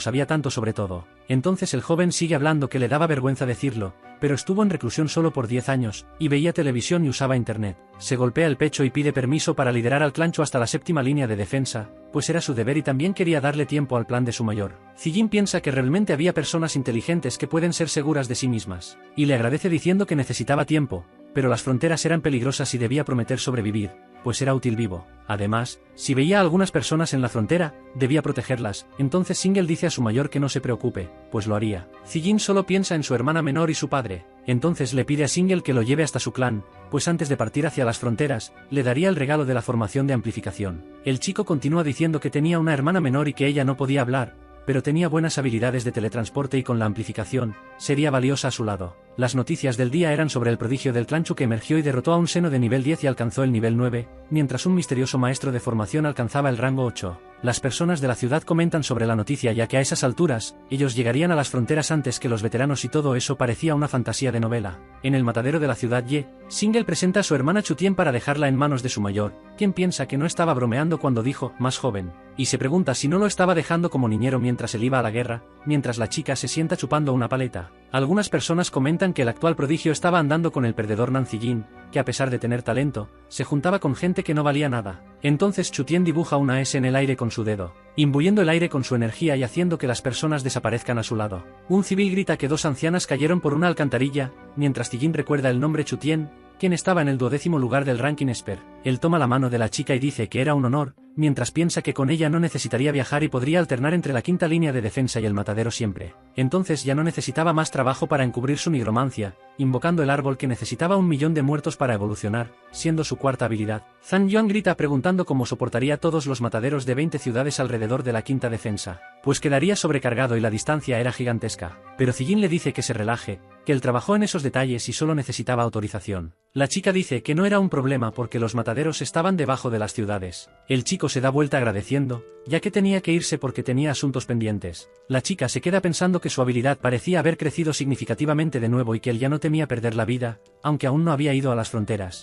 sabía tanto sobre todo. Entonces el joven sigue hablando que le daba vergüenza decirlo, pero estuvo en reclusión solo por 10 años, y veía televisión y usaba internet. Se golpea el pecho y pide permiso para liderar al clancho hasta la séptima línea de defensa, pues era su deber y también quería darle tiempo al plan de su mayor. Zijin piensa que realmente había personas inteligentes que pueden ser seguras de sí mismas, y le agradece diciendo que necesitaba tiempo, pero las fronteras eran peligrosas y debía prometer sobrevivir, pues era útil vivo. Además, si veía a algunas personas en la frontera, debía protegerlas. Entonces Single dice a su mayor que no se preocupe, pues lo haría. Zijin solo piensa en su hermana menor y su padre. Entonces le pide a Single que lo lleve hasta su clan, pues antes de partir hacia las fronteras, le daría el regalo de la formación de amplificación. El chico continúa diciendo que tenía una hermana menor y que ella no podía hablar, pero tenía buenas habilidades de teletransporte y con la amplificación, sería valiosa a su lado. Las noticias del día eran sobre el prodigio del clanchu que emergió y derrotó a un seno de nivel 10 y alcanzó el nivel 9, mientras un misterioso maestro de formación alcanzaba el rango 8. Las personas de la ciudad comentan sobre la noticia ya que a esas alturas, ellos llegarían a las fronteras antes que los veteranos y todo eso parecía una fantasía de novela. En el matadero de la ciudad Ye, Single presenta a su hermana Chutien para dejarla en manos de su mayor, quien piensa que no estaba bromeando cuando dijo, más joven, y se pregunta si no lo estaba dejando como niñero mientras él iba a la guerra, mientras la chica se sienta chupando una paleta. Algunas personas comentan que el actual prodigio estaba andando con el perdedor Nan Zijin, que a pesar de tener talento, se juntaba con gente que no valía nada. Entonces Chutien dibuja una S en el aire con su dedo, imbuyendo el aire con su energía y haciendo que las personas desaparezcan a su lado. Un civil grita que dos ancianas cayeron por una alcantarilla, mientras Zijin recuerda el nombre Chutien, quien estaba en el 12º lugar del ranking Esper. Él toma la mano de la chica y dice que era un honor, mientras piensa que con ella no necesitaría viajar y podría alternar entre la quinta línea de defensa y el matadero siempre. Entonces ya no necesitaba más trabajo para encubrir su nigromancia, invocando el árbol que necesitaba 1.000.000 de muertos para evolucionar, siendo su cuarta habilidad. Zhang Yuan grita preguntando cómo soportaría todos los mataderos de 20 ciudades alrededor de la quinta defensa, pues quedaría sobrecargado y la distancia era gigantesca. Pero Zijin le dice que se relaje, que él trabajó en esos detalles y solo necesitaba autorización. La chica dice que no era un problema porque los mataderos estaban debajo de las ciudades. El chico se da vuelta agradeciendo, ya que tenía que irse porque tenía asuntos pendientes. La chica se queda pensando que su habilidad parecía haber crecido significativamente de nuevo y que él ya no temía perder la vida, aunque aún no había ido a las fronteras.